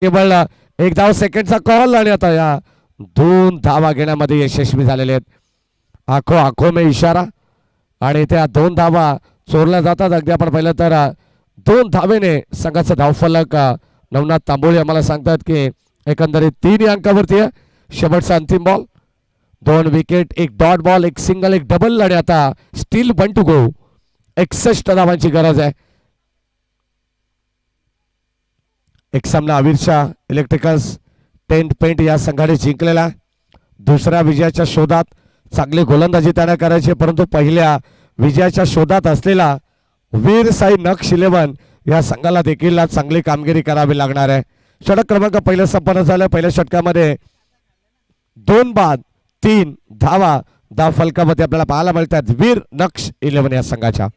केवळ एक धाव सेकंडचा कॉल आणि आता या 2 धावा घेण्यामध्ये यशस्वी झालेले आहेत. आखो आखो में इशारा आणि त्या 2 धावा चोरल्या जातात. अगदी आपण पाहिलं तर 2 धावेने संघाचा धावफलक नवनाथ तांबोळी आम्हाला सांगतात की एकंदरीत 3 अंकावरती आहे. शेवटचा अंतिम ball, 2 wicket, 1 dot ball, 1 single, 1 double आणि आता स्टील 1 टू गो. 61 धावांची गरज आहे. एक सामना अवीरच्या इलेक्ट्रिकल्स टेंट पेंट या संघाने जिंकलेला. दुसऱ्या विजयाच्या शोधात चांगली गोलंदाजी त्याने करायची, परंतु पहिल्या विजयाच्या शोधात असलेला वीर साई नक्ष 11 या संघाला देखील चांगली कामगिरी करावी लागणार आहे. षटक क्रमांक पहिलं संपन्न झालं. पहिल्या षटकामध्ये 2 बाद 3 धावा धाव फलकामध्ये आपल्याला पाहायला मिळतात वीर नक्ष 11 या संघाच्या.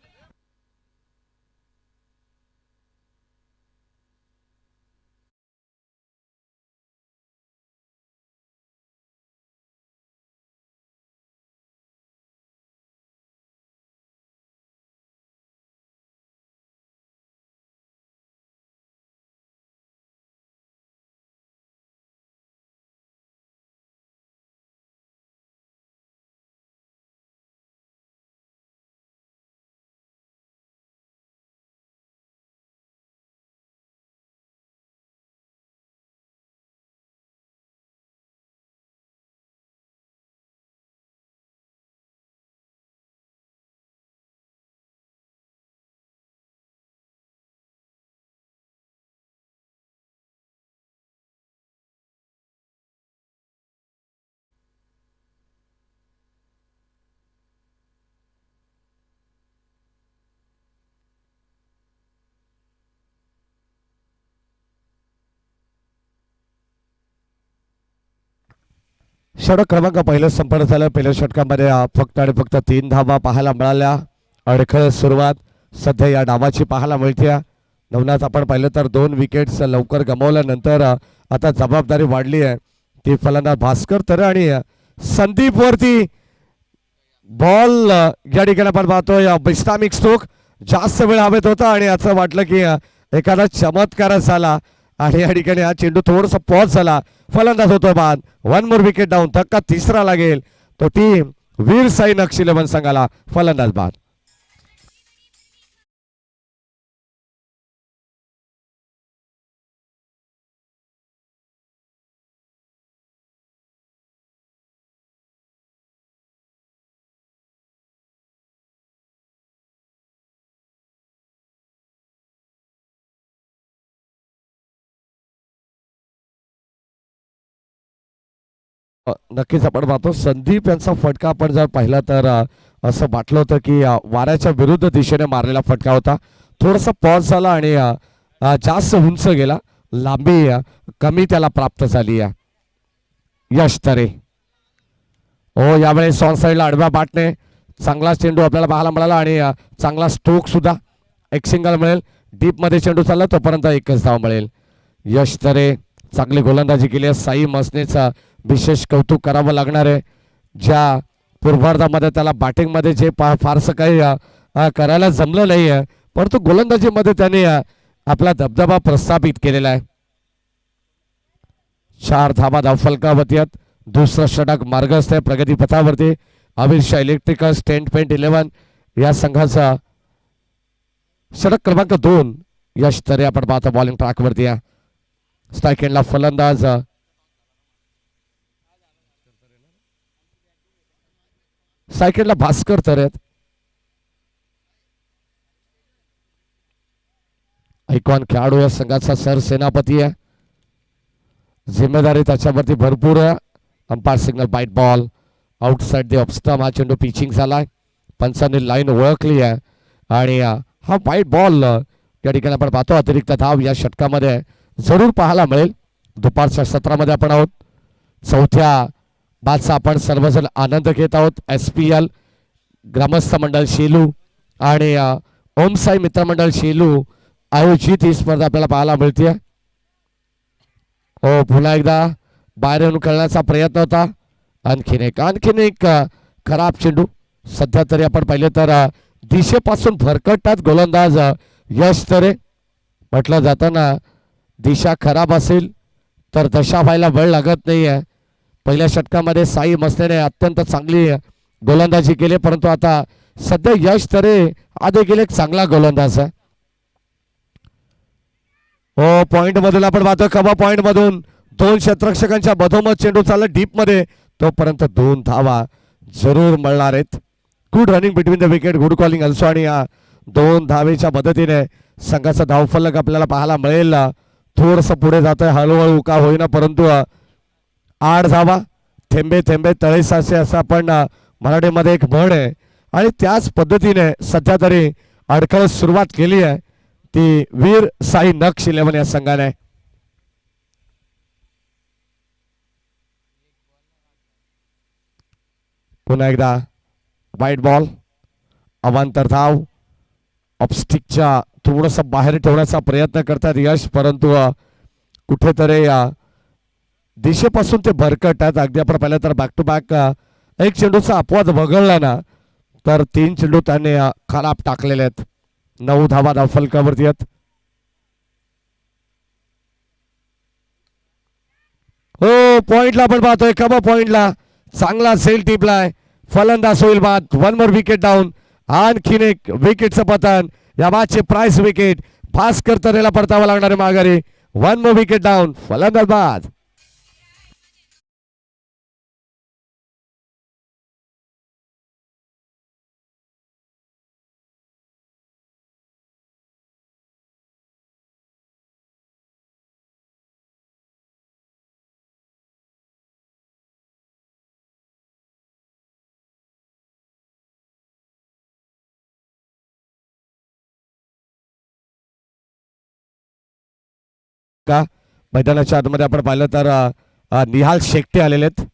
षटक क्रमांक पहिलं संपन्न झालं. पहिल्या षटकामध्ये फक्त आणि फक्त 3 धावा पाहायला मिळाल्या. अडखळ सुरुवात सध्या या डावाची पाहायला मिळते. नवनाथ आपण पाहिलं तर 2 विकेट्स लवकर गमावल्यानंतर आता जबाबदारी वाढली आहे ती फलंदाज भास्कर तर आणि संदीप वरती बॉल या ठिकाणी आपण पाहतोय बिस्टामिक स्ट्रोक जास्त वेळ हवेत होता आणि असं वाटलं की एखादा चमत्कारच झाला आणि या ठिकाणी हा चेंडू थोडासा पॉज झाला. फलंदाज होतो बाद. 1 मोर विकेट डाऊन. धक्का तिसरा लागेल तो टीम वीर साई नक्ष 11 संघाला. फलंदाज बाद. नक्कीच आपण पाहतो संदीप यांचा फटका आपण जर पाहिला तर असं वाटलं होतं की वाऱ्याच्या विरुद्ध दिशेने मारलेला फटका होता. थोडासा पॉज झाला आणि जास्त उंच गेला. लांबी कमी त्याला प्राप्त झाली आहे. यश तरे हो यावेळेस ऑन साईडला आडव्या बाटने चांगला चेंडू आपल्याला पाहायला मिळाला आणि चांगला स्ट्रोक सुद्धा. 1 सिंगल मिळेल. डीप मध्ये चेंडू चालला तोपर्यंत 1च धाव मिळेल. यश तरे चांगली गोलंदाजी केली आहे. साई मसनेचा विशेष कौतुक करावं लागणार आहे. ज्या पूर्वार्धामध्ये त्याला बॅटिंगमध्ये जे फारसं काही करायला जमलं नाही आहे परंतु गोलंदाजीमध्ये त्याने आपला दबदबा प्रस्थापित केलेला आहे. 4 धावा धावफलकावरती आहेत. दुसरं षटक मार्गस्थ आहे प्रगतीपथावरती. अवीरशाह इलेक्ट्रिकल्स टेंट पेंट 11 या संघाचा षटक क्रमांक 2 यश तरे आपण पाहतो बॉलिंग ट्रॅकवरती आहे. स्ट्राईक एंडला फलंदाज सायकलला भास्कर तर आहेत. ऐकॉन खेळाडू या संघाचा सरसेनापती आहे. जिम्मेदारी त्याच्यावरती भरपूर आहे. Umpire signal wide ball outside the off stump. हा चेंडू पिचिंग झालाय. पंचांनी लाईन ओळखली आहे आणि हा बाईट बॉल या ठिकाणी आपण पाहतो. अतिरिक्त धाव या षटकामध्ये जरूर पाहायला मिळेल. दुपारच्या सत्रामध्ये आपण आहोत. चौथ्या बादचा आपण सर्वजण आनंद घेत आहोत. SPL ग्रामस्थ मंडळ शेलू आणि ओम साई मित्रमंडळ शेलू आयोजित ही स्पर्धा आपल्याला पाहायला मिळते. हो पुन्हा एकदा बाहेर येऊन खेळण्याचा प्रयत्न होता. आणखीन एक खराब चेंडू. सध्या तरी आपण पाहिले तर दिशेपासून भरकटतात गोलंदाज यश तरे. म्हटलं जाताना दिशा खराब असेल तर दशा व्हायला वेळ लागत नाहीये. पहिल्या षटकामध्ये साई मस्तेने अत्यंत चांगली गोलंदाजी केली, परंतु आता सध्या यश तरे हा देखील एक चांगला गोलंदाज आहे. हो, पॉइंट मधून आपण पाहतो कबा पॉइंट मधून 2 क्षेत्ररक्षकांच्या मधोमध चेंडू चालला डीप मध्ये, तोपर्यंत 2 धावा जरूर मिळणार आहेत. Good running between the wicket, good calling also, आणि या 2 धावेच्या मदतीने संघाचा धावफलक आपल्याला पाहायला मिळेल. थोडस पुढे जात आहे हळूहळू का होईना, परंतु 8 धावा थेंबे थेंबे तळे साचे असं आपण मराठीमध्ये एक म्हण आहे, आणि त्याच पद्धतीने सध्या तरी अडखळत सुरुवात केली आहे ती वीर साई नक्ष 11 या संघाने. पुन्हा एकदा वाईट बॉल, अवांतर धाव, ऑफस्टिकच्या थोडस बाहेर ठेवण्याचा प्रयत्न करतात यश, परंतु कुठेतरी दिशेपासून ते भरकट आहेत. अगदी आपण पाहिलं तर बॅक टू बॅक एक चेंडूचा अपवाद वगळला ना तर 3 चेंडू त्याने खराब टाकलेले आहेत. 9 धावा धावफलकावरती आहेत. हो, पॉइंटला आपण पाहतोय कबा पॉइंटला चांगला सेल टिपलाय, फलंदाज होईल बाद. 1 मोर विकेट डाऊन, आणखीन एक विकेटचं पतन, या मॅचचे प्राइस विकेट भास्कर तरेला परतावा लागणारे माघारी. 1 मोर विकेट डाऊन, फलंदाज बाद. का मैदानाच्या आतमध्ये आपण पाहिलं तर निहाल शेट्टे आलेले आहेत.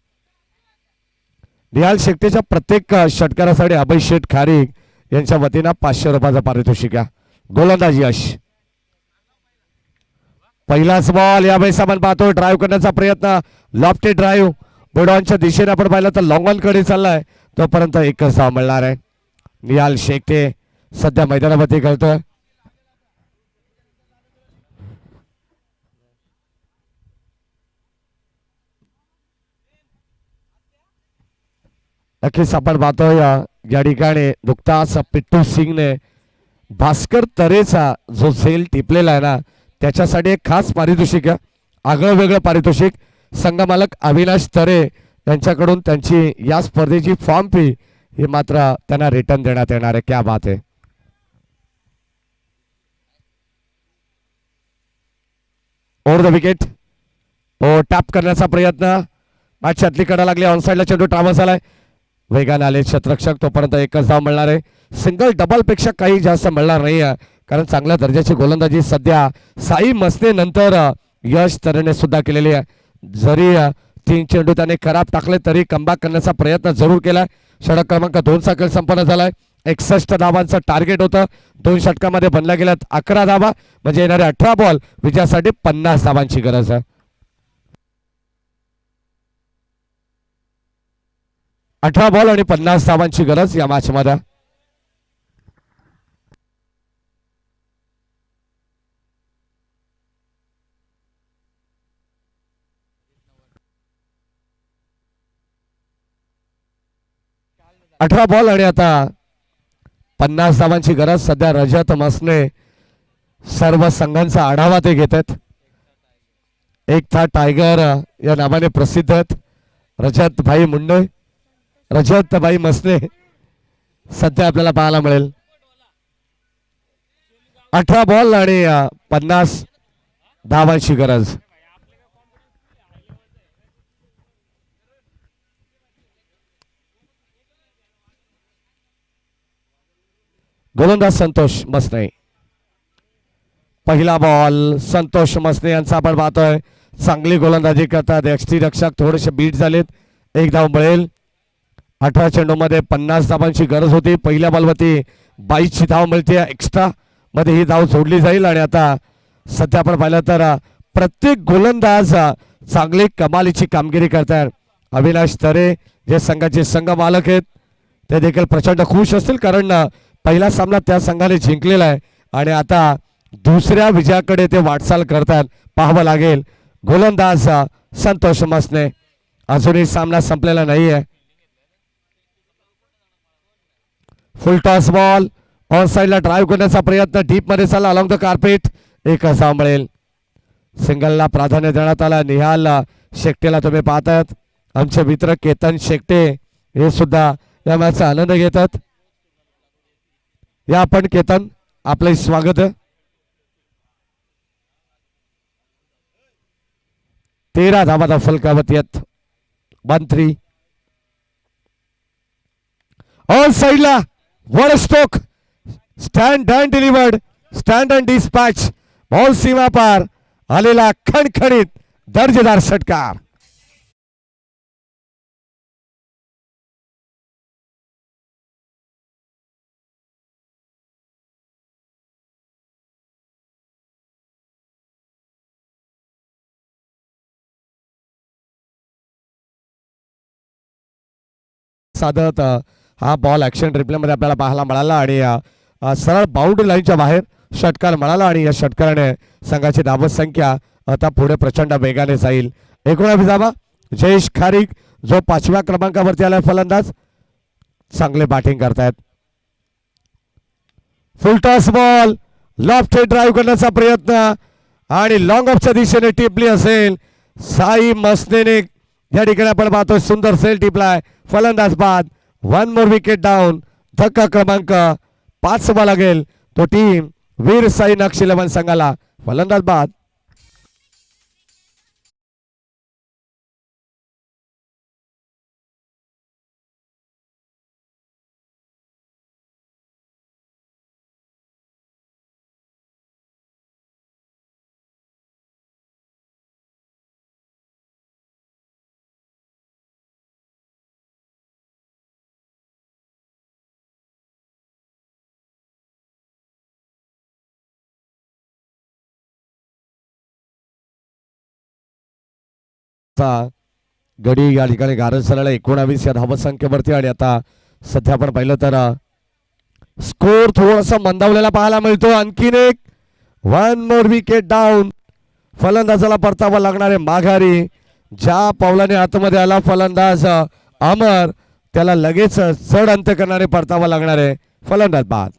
निहाल शेट्टेच्या प्रत्येक षटकारासाठी अभय शेठ खारीक यांच्या वतीनं 500 रुपयाचा पारितोषिक आहे. गोलंदाज यश, पहिलाच बॉल, या वेळेस आपण पाहतो ड्राईव्ह करण्याचा प्रयत्न, लॉफ्टेड ड्राईव्ह बुडॉनच्या दिशेने आपण पाहिलं तर लॉंग ऑन कडे चाललाय, तोपर्यंत एकच धाव मिळणार आहे. निहाल शेट्टे सध्या मैदानामध्ये खेळतोय. नक्कीच आपण पाहतोय या ठिकाणी नुकताच पिट्टू सिंगने भास्कर तरेचा जो झेल टिपलेला आहे ना त्याच्यासाठी एक खास पारितोषिक आहे, आगळं वेगळं पारितोषिक. संघमालक अविनाश तरे यांच्याकडून त्यांची या स्पर्धेची फॉर्म फी ही मात्र त्यांना रिटर्न देण्यात येणार आहे. क्या बात आहे. ओव्हर द विकेट, ओ टॅप करण्याचा प्रयत्न, मॅच आतली कडा लागली, ऑनसाइडला चेंडू ट्राव्हर्स आलाय, वेगाने आले क्षेत्ररक्षक, तोपर्यंत एकच धाव मिळणार आहे. सिंगल डबल पेक्षा काही जास्त मिळणार नाही आहे, कारण चांगल्या दर्जाची गोलंदाजी सध्या साई मस्ते नंतर यश तरेने सुद्धा केलेली आहे. जरी 3 चेंडू त्याने खराब टाकले तरी कमबॅक करण्याचा प्रयत्न जरूर केलाय. षटक क्रमांक 2 चा खेळ संपन्न झालाय. 61 धावांचं टार्गेट होतं, 2 षटकामध्ये बनल्या गेल्यात 11 धावा, म्हणजे येणारे 18 बॉल विजयासाठी 50 धावांची गरज आहे. 18 बॉल आणि 50 धावांची गरज या मॅच मध्ये. अठरा बॉल आणि आता 50 धावांची गरज. सध्या रजत मसने सर्व संघांचा आढावा ते घेत आहेत. एक था टायगर या नावाने प्रसिद्ध आहेत रजत भाई मुंडे, रजत भाई मसने सध्या आपल्याला पाहायला मिळेल. 18 बॉल आणि 50 धावांची गरज. गोलंदाज संतोष मसने. पहिला बॉल संतोष मसने यांचा आपण पाहतोय, चांगली गोलंदाजी करतात. एक्सटी रक्षक थोडेसे बीट झालेत, एक धाव मिळेल. 18 चेंडूमध्ये 50 धावांची गरज होती. पहिल्या बॉलवरती 22 ची धाव मिळते, एक्स्ट्रा मध्ये ही धाव सोडली जाईल. आणि आता सध्या आपण पाहिलं तर प्रत्येक गोलंदाज चांगली कमालीची कामगिरी करतात. अविनाश तरे जे संघाचे संघ मालक आहेत ते देखील प्रचंड खुश असतील, कारण पहिला सामना त्या संघाने जिंकलेला आहे आणि आता दुसऱ्या विजयाकडे ते वाटचाल करतात पाहावं लागेल. गोलंदाज संतोष मसने. अजूनही सामना संपलेला नाहीये. फुल टॉस बॉल ऑन साइडला ड्राईव्ह करण्याचा प्रयत्न डीप मध्ये चालला अलॉंग द कार्पेट. एक मिळेल. सिंगलला प्राधान्य देण्यात आला. निहाल शेकटेला तुम्ही पाहतात. आमचे मित्र केतन शेकटे हे सुद्धा या मॅचचा आनंद घेतात. या आपण केतन आपले स्वागत. 13 धावा फलकावत येत 1-3 ऑन साइडला वर stroke stand and delivered stand and dispatch ball सीमा पार आलेला खणखणीत दर्जेदार षटकार. साधत हा बॉल ऍक्शन रिप्ले मध्ये आपल्याला पाहायला मिळाला आणि सरळ बाउंड लाईनच्या बाहेर षटकार मिळाला आणि या षटकाराने संघाची धावत संख्या आता पुढे प्रचंड वेगाने जाईल. 19 धावा. जयेश खारीक जो 5व्या क्रमांकावरती आलाय फलंदाज चांगले बॅटिंग करतायत. फुल टॉस बॉल लॉफ्ट ड्राईव्ह करण्याचा प्रयत्न आणि लॉंग ऑफच्या दिशेने टिपली असेल. साई मसनेने या ठिकाणी आपण पाहतोय सुंदर सेल टिपलाय. फलंदाज बाद. 1 मोर विकेट डाऊन. धक्का क्रमांक 5 लागेल तो टीम वीर साई नक्ष 11 संघाला. फलंदाज बाद. गडी या ठिकाणी गारज झालेला 19 या धावत संख्येवरती आणि आता सध्या आपण पाहिलं तर स्कोर थोडासा मंदावलेला पाहायला मिळतो. आणखीन एक 1 मोर विकेट डाऊन. फलंदाजाला परतावा लागणारे माघारी. ज्या पावलाने आतमध्ये आला फलंदाज अमर त्याला लगेच चढ अंत करणारे परतावा लागणारे. फलंदाज बाद.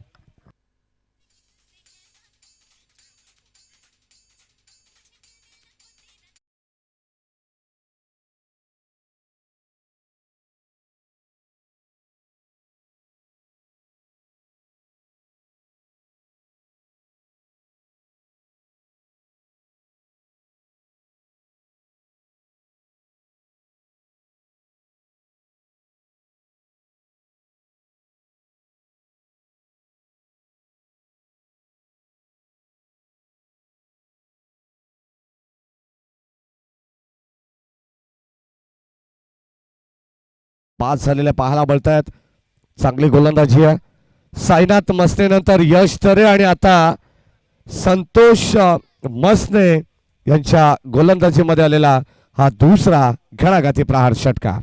पास झालेले पाहायला मिळतात. चांगली गोलंदाजी आहे. साईनाथ मसने नंतर यश तरे आणि आता संतोष मसने यांच्या गोलंदाजीमध्ये आलेला हा दुसरा घणाघाती प्रहार षटकार.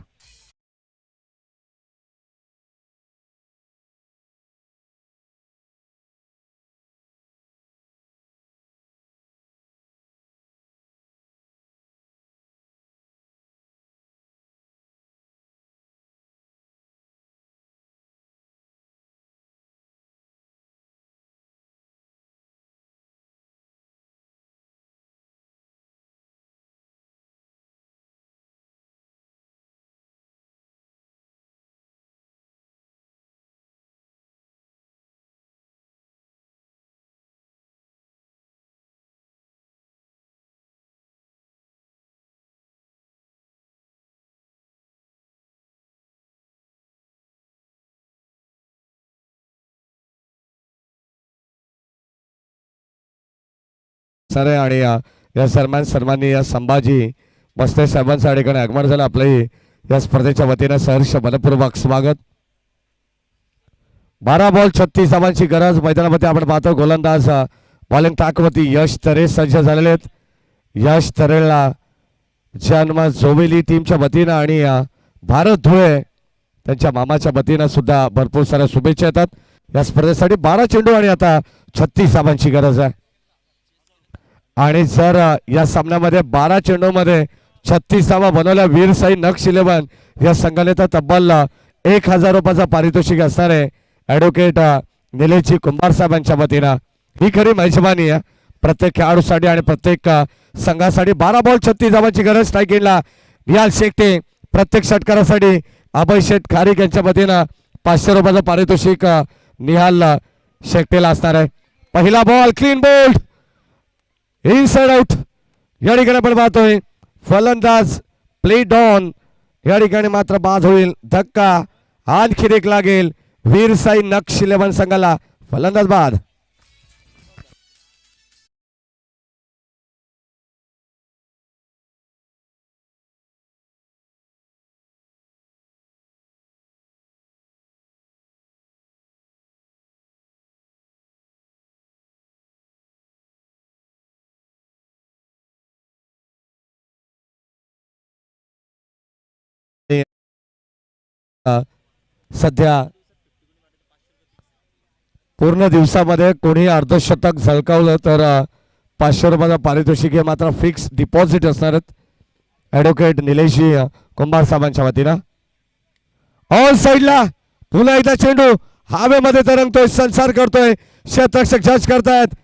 सरे आणि या सर्वांनी या संभाजी मस्ते साहेबांच्या ठिकाणी आगमन झालं. आपलंही या स्पर्धेच्या वतीने सहर्ष मनपूर्वक स्वागत. 12 बॉल 36 धावांची गरज मैदानामध्ये आपण पाहतो. गोलंदाज बॉलिंग टाकवरती यश तरे सज्ज झालेले आहेत. यश तरेला जन्म जोवेली टीमच्या वतीनं आणि भारत धुळे त्यांच्या मामाच्या वतीनं सुद्धा भरपूर साऱ्या शुभेच्छा येतात या स्पर्धेसाठी. 12 चेंडू आणि आता 36 धावांची गरज आहे. आणि जर या सामन्यामध्ये 12 चेंडूमध्ये 36 धावा बनवल्या वीरसाई नक्ष 11 या संघाने तर तब्बल 1000 रुपयाचा पारितोषिक असणार आहे ॲडव्होकेट निलेशजी कुंभार साहेबांच्या वतीनं. ही खरी मेजबानी आहे प्रत्येक खेळाडूसाठी आणि प्रत्येक संघासाठी. 12 बॉल 36 धावांची गरज. स्ट्राईकिंगला निहाल शेट्टे, प्रत्येक षटकारासाठी अभय शेठ खारीक यांच्या वतीनं 500 रुपयाचं पारितोषिक निहाल शेट्टेला असणार आहे. पहिला ball clean bowled inside out. या ठिकाणी आपण पाहतोय फलंदाज प्ले डॉन या ठिकाणी मात्र बाद होईल. धक्का आणखी एक लागेल वीरसाई नक्ष 11 संघाला. फलंदाज बाद. सध्या पूर्ण दिवसामध्ये कोणी अर्धशतक झळकावलं तर 500 रुपयाचं पारितोषिक हे मात्र फिक्स डिपॉझिट असणार आहेत ॲडव्होकेट निलेशजी कुंभार साहेबांच्या वतीनं. ऑन साईडला पुन्हा एकदा चेंडू हवेमध्ये तरंगतोय, संसार करतोय, क्षेत्ररक्षक जज करतायत.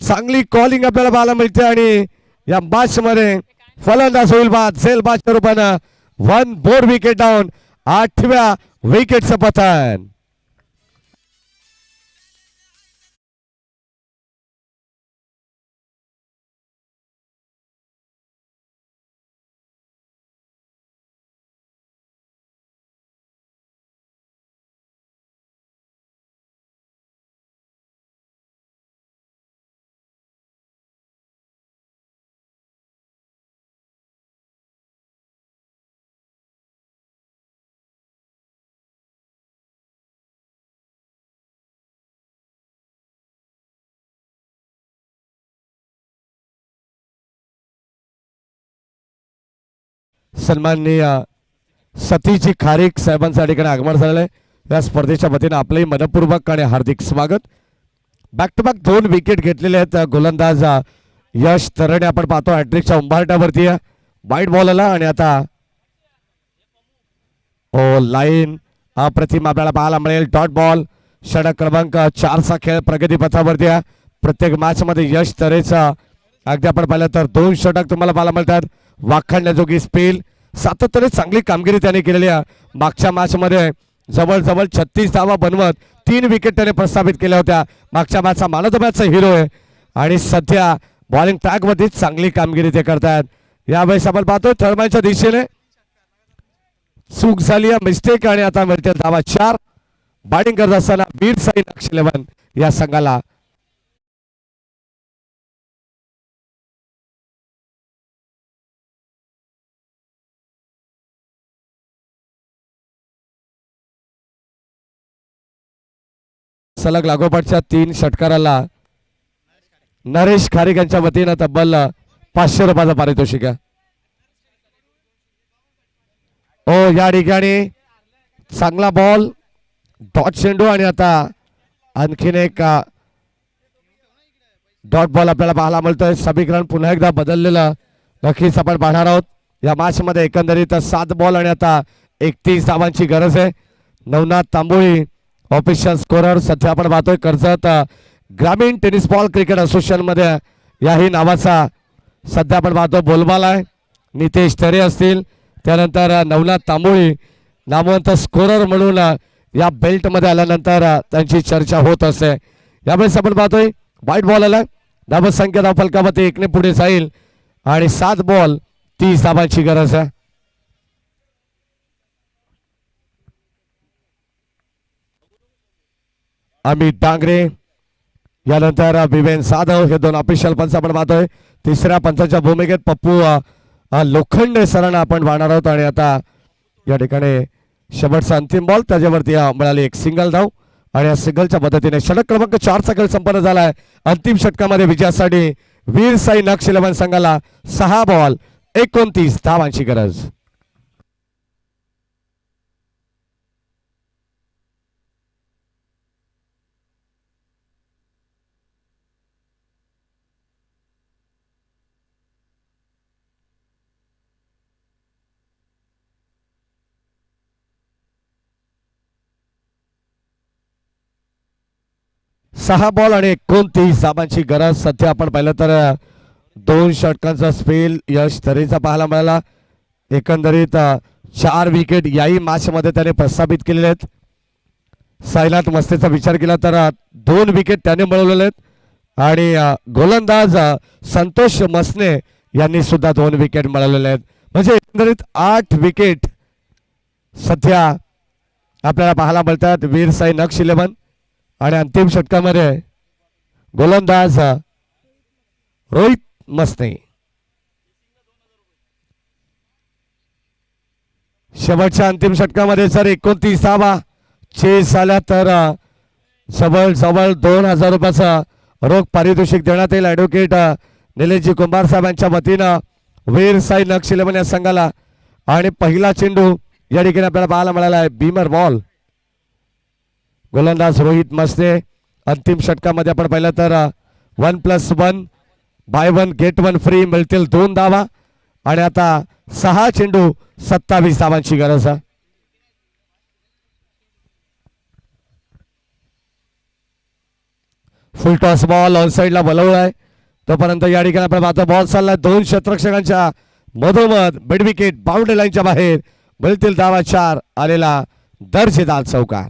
चांगली कॉलिंग आपल्याला पाहायला मिळते आणि या मॅच मध्ये फलंदाज होईल बाद. झेल 500 रुपयानं 1 बोर्ड विकेट डाऊन. 8व्या विकेटचं पतन. सन्माननीय सतीजी खारीक साहेबांच्या ठिकाणी आगमन झालेलं आहे या स्पर्धेच्या वतीनं आपलंही मनपूर्वक आणि हार्दिक स्वागत. बॅक टू बॅक 2 विकेट घेतलेले आहेत गोलंदाज यश तरणे. आपण पाहतो हॅट्रिकच्या उंबारट्यावरती वाईट बॉल आला आणि आता ओ लाईन अप्रतिम आपल्याला पाहायला मिळेल. Dot ball. षटक क्रमांक 4चा खेळ प्रगतीपथावरती आहे. प्रत्येक मॅच मध्ये यश तरेचा अगदी आपण पाहिलं तर 2 षटक तुम्हाला पाहायला मिळतात. वाखाणण्याजोगी स्पेल सातत्याने चांगली कामगिरी त्याने केलेली आहे. मागच्या मॅच मध्ये जवळजवळ 36 धावा बनवत 3 विकेट त्याने प्रस्थापित केल्या होत्या. मागच्या मॅचचा मॅन ऑफ द मॅचचा हिरो आहे आणि सध्या बॉलिंग ट्रॅक मध्ये चांगली कामगिरी ते करतायत. यावेळेस आपण पाहतो थर्माच्या दिशेने चूक झाली आहे, मिस्टेक, आणि आता मिळतील धावा 4. बॅटिंग करत असताना वीरसाई नक्ष 11 या संघाला सलग लागोपाठच्या 3 षटकाराला नरेश खारीक यांच्या वतीनं तब्बल 500 रुपयाचं पारितोषिक आहे. ओ या ठिकाणी चांगला बॉल, डॉट चेंडू आणि आता आणखीन एक डॉट बॉल आपल्याला पाहायला मिळतोय. समीकरण पुन्हा एकदा बदललेलं नक्कीच आपण पाहणार आहोत. या मॅच मध्ये एकंदरीत 7 बॉल आणि आता 31 धावांची गरज आहे. Navnath Tamboli official scorer. सध्या आपण पाहतोय कर्जत ग्रामीण टेनिस बॉल क्रिकेट असोसिएशन मध्ये याही नावाचा सध्या आपण पाहतो बोलबाला आहे. नितेश तरे असतील, त्यानंतर नवनाथ तांबोळी नामवंत स्कोरर म्हणून या बेल्ट मध्ये आल्यानंतर त्यांची चर्चा होत असते. यावेळेस आपण पाहतोय वाईट बॉल आला. धावसंख्या धाव फलकामध्ये 1 ने पुढे जाईल आणि 7 बॉल 30 धावांची गरज आहे. अमित डांगरे यानंतर विवेन जाधव हे 2 ऑफिशियल पंच आपण पाहतोय. तिसऱ्या पंचाच्या भूमिकेत पप्पू लोखंडे सरांना आपण पाहणार आहोत. आणि आता या ठिकाणी शेवटचा अंतिम बॉल, त्याच्यावरती मिळाली एक सिंगल धाव आणि या सिंगलच्या मदतीने षटक क्रमांक 4चा खेळ संपन्न झालाय. अंतिम षटकामध्ये विजयासाठी वीरसाई नक्ष 11 संघाला 6 बॉल 29 धावांची गरज. 6 बॉल आणि 29 धावांची गरज. सध्या आपण पाहिलं तर 2 षटकांचा स्पेल यश तऱ्हेचा पाहायला मिळाला. एकंदरीत 4 विकेट याही मॅच मध्ये त्याने प्रस्थापित केलेले आहेत. साईनाथ मस्तेचा विचार केला तर 2 विकेट त्याने मिळवलेले आहेत आणि गोलंदाज संतोष मसने यांनी सुद्धा 2 विकेट मिळवलेले आहेत. म्हणजे एकंदरीत 8 विकेट सध्या आपल्याला पाहायला मिळतात वीर साई नक्ष 11. आणि अंतिम षटकामध्ये गोलंदाज रोहित मसने. शेवटच्या अंतिम षटकामध्ये जर 29 धावा चेस झाल्या तर जवळ 2000 रुपयाचा रोख पारितोषिक देण्यात येईल ॲडव्होकेट निलेशजी कुंभार साहेबांच्या वतीनं वीर साई नक्ष 11 या संघाला. आणि पहिला चेंडू या ठिकाणी आपल्याला पाहायला मिळाला आहे बीमर बॉल. गोलंदाज रोहित मसने. अंतिम षटकामध्ये आपण पाहिलं तर 1+1 बाय 1 गेट 1 फ्री मिळतील 2 धावा. आणि आता 6 चेंडू 27 धावांची गरज आहे. फुल टॉस बॉल ऑन साईडला बोलवलाय. तोपर्यंत या ठिकाणी आपण पाहतो बॉल चाललाय 2 क्षेत्ररक्षकांच्या मधोमध मिड विकेट बाउंड्री लाईनच्या बाहेर मिळतील धावा 4. आलेला दर्जेदार चौकार.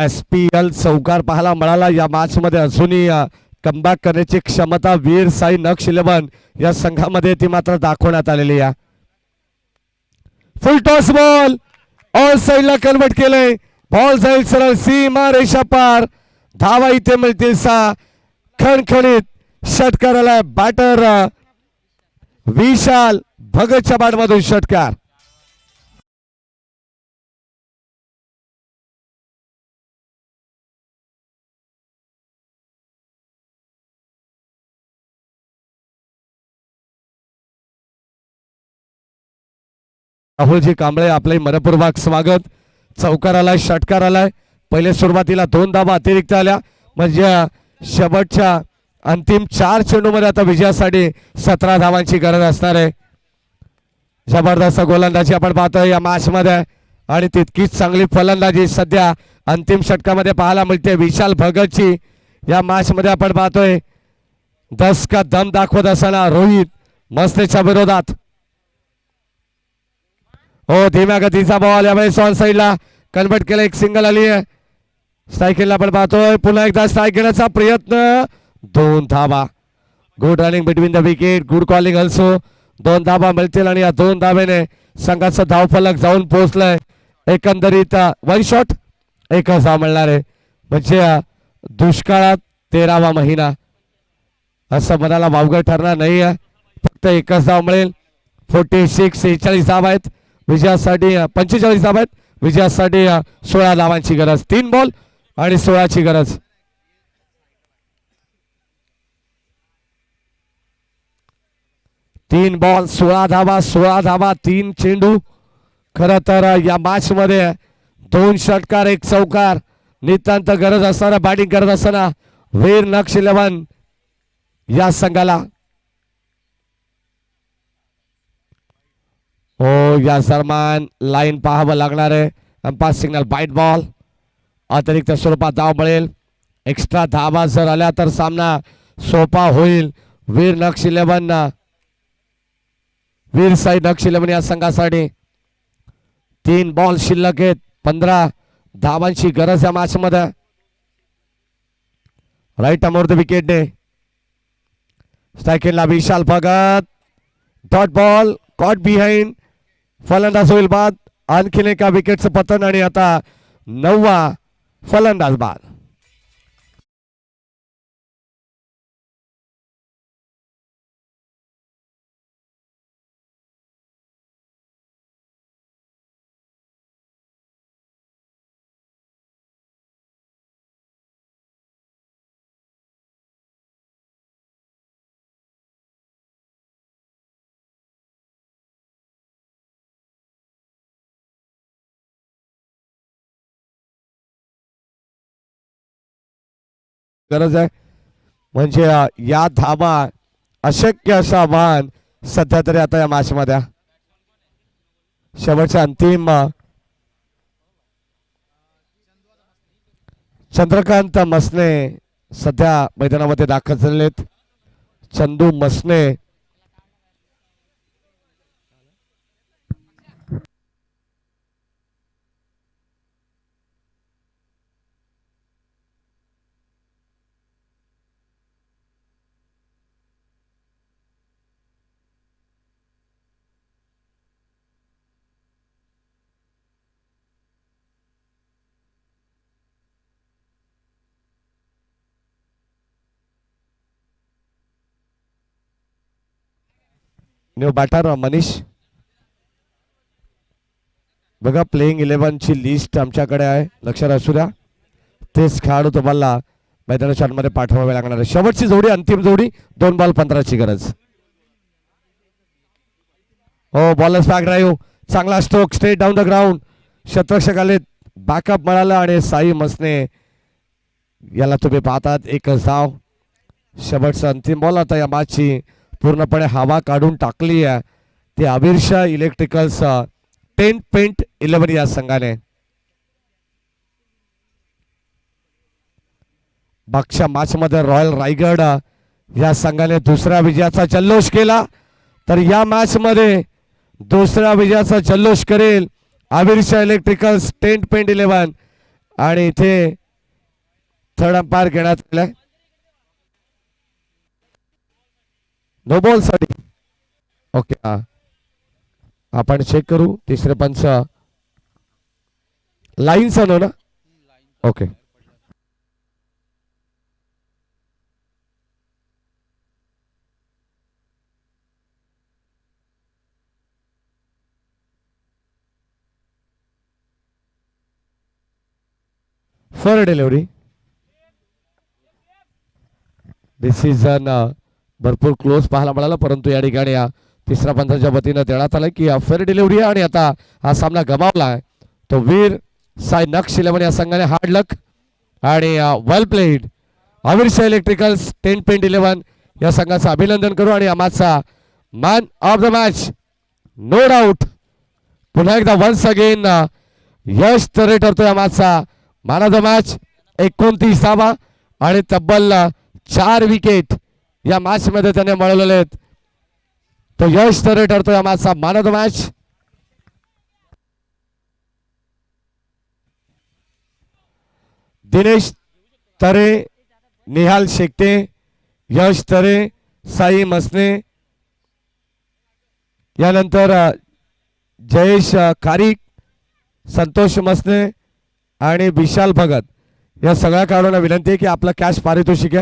SPL चौकार पाहायला मिळाला. या मॅच मध्ये अजूनही कमबॅक करण्याची क्षमता वीर साई नक्ष 11 या संघामध्ये ती मात्र दाखवण्यात आलेली आहे. फुल टॉस बॉल ऑन साईडला कन्वर्ट केलंय. बॉल जाईल सरळ सीमा रेषा पार. धावा इथे मिळतील 6. खणखणीत षटकार आलाय बॅटर विशाल भगतच्या बॅटमधून षटकार. राहुलजी कांबळे आपले मनपूर्वक स्वागत. चौकार आलाय षटकार आलाय. पहिले सुरुवातीला 2 धावा अतिरिक्त आल्या म्हणजे शेवटच्या अंतिम 4 चेंडूमध्ये आता विजयासाठी 17 धावांची गरज असणार आहे. जबरदस्त गोलंदाजी आपण पाहतोय या मॅच मध्ये आणि तितकीच चांगली फलंदाजी सध्या अंतिम षटकामध्ये पाहायला मिळते विशाल भगतची. या मॅच मध्ये आपण पाहतोय 10 का दम दाखवत असताना रोहित मस्तेच्या विरोधात. हो धीम्या गतीचा बॉल यावेळेस ऑन साईडला कन्वर्ट केला. एक सिंगल आली आहे. स्ट्राईक केला आपण पाहतोय. पुन्हा एकदा स्ट्राईक घेण्याचा प्रयत्न. 2 धावा. Good running between the wicket. Good calling also. 2 धावा मिळतील आणि या 2 धावेने संघाचा धावफलक जाऊन पोहोचलाय. एकंदरीत 1 शॉट 1 धाव मिळणार आहे. म्हणजे दुष्काळात 13वा महिना असं मनाला वावगं ठरणार नाही आहे. फक्त 1 धाव मिळेल. 46 धाव आहेत विजयासाठी. 45 धाव आहेत विजयासाठी. 16 धावांची गरज. 3 बॉल आणि 16ची गरज. तीन बॉल 16 धावा. 16 धावा 3 चेंडू. खरं तर या मॅच मध्ये 2 षटकार 1 चौकार नितांत गरज असताना बॅटिंग करत असताना वीर नक्ष 11 या संघाला. हो या दरम्यान लाईन पाहावं लागणार आहे. Umpire signal wide ball. अतिरिक्त स्वरूपात धाव मिळेल. एक्स्ट्रा धावा जर आल्या तर सामना सोपा होईल वीर नक्ष 11 वीर साई नक्ष 11 या संघासाठी. 3 बॉल शिल्लक आहेत. 15 धावांची गरज या मॅच मध्ये. राईट अमोर द विकेटने स्ट्राईकला Vishal Bhagat. Dot ball caught behind. फलंदाज होईल बाद. आणखीन एका विकेटचं पतन आणि आता 9वा फलंदाज बाद. गरज आहे म्हणजे या धावा अशक्य असं आव्हान सध्या तरी आता या मॅच मध्ये शेवटच्या अंतिम चंद्रकांत मसने सध्या मैदानामध्ये दाखल झालेले आहेत. Chandu Masne new batter Manish. बघा प्लेइंग 11 ची लिस्ट आमच्याकडे आहे, लक्षात असू द्या. तेच खेळाडू तुम्हाला मैदानाच्या मध्ये पाठवावे लागणार आहे. शेवटची जोडी, अंतिम जोडी, 2 बॉल 15 ची गरज. हो बॉलर्स बॅक ड्राईव्ह, चांगला stroke, straight down the ground. शतरक्षक आले, बॅकअप मिळाला आणि साई मसने याला तुम्ही पाहतात एकच धाव. शेवटचा अंतिम बॉल आता या मॅचची पूर्णपणे हवा काढून टाकली आहे ते अविरशा इलेक्ट्रिकल्स 10.11 या संघाने. मागच्या मॅच मध्ये रॉयल रायगड या संघाने दुसऱ्या विजयाचा जल्लोष केला, तर या मॅच मध्ये दुसऱ्या विजयाचा जल्लोष करेल अविरशा इलेक्ट्रिकल्स 10.11 आणि इथे थर्ड अंपायर घेण्यात आलाय. नो बॉल साठी ओके. आपण चेक करू तिसरे पंच लाईन सनो ना. Okay for delivery. डिसिजन भरपूर क्लोज पाहायला मिळाला, परंतु या ठिकाणी तिसऱ्या पंचाच्या वतीनं देण्यात आलं की फेअर डिलिव्हरी आहे आणि आता हा सामना गमावला आहे. तो वीर साई नक्ष 11 या संघाने हार्ड लक आणि वेल प्लेड. अविरशा इलेक्ट्रिकल्स 10.11 या संघाचं अभिनंदन करू आणि आमचा man of the match no doubt पुन्हा एकदा वन्स अगेन यश तरे ठरतो या मॅचचा मॅन ऑफ द मॅच. 29 धावा आणि तब्बल 4 विकेट या मॅच मध्ये त्याने मिळवलेले आहेत. तो यश तरे ठरतो या मॅचचा man of the match. Dinesh Tare, Nihal Shekte, Yash Tare, Sai Masne, यानंतर जयेश खारीक, संतोष मसने आणि विशाल भगत या सगळ्या खेळाडूंना विनंती आहे की आपलं कॅश पारितोषिक आहे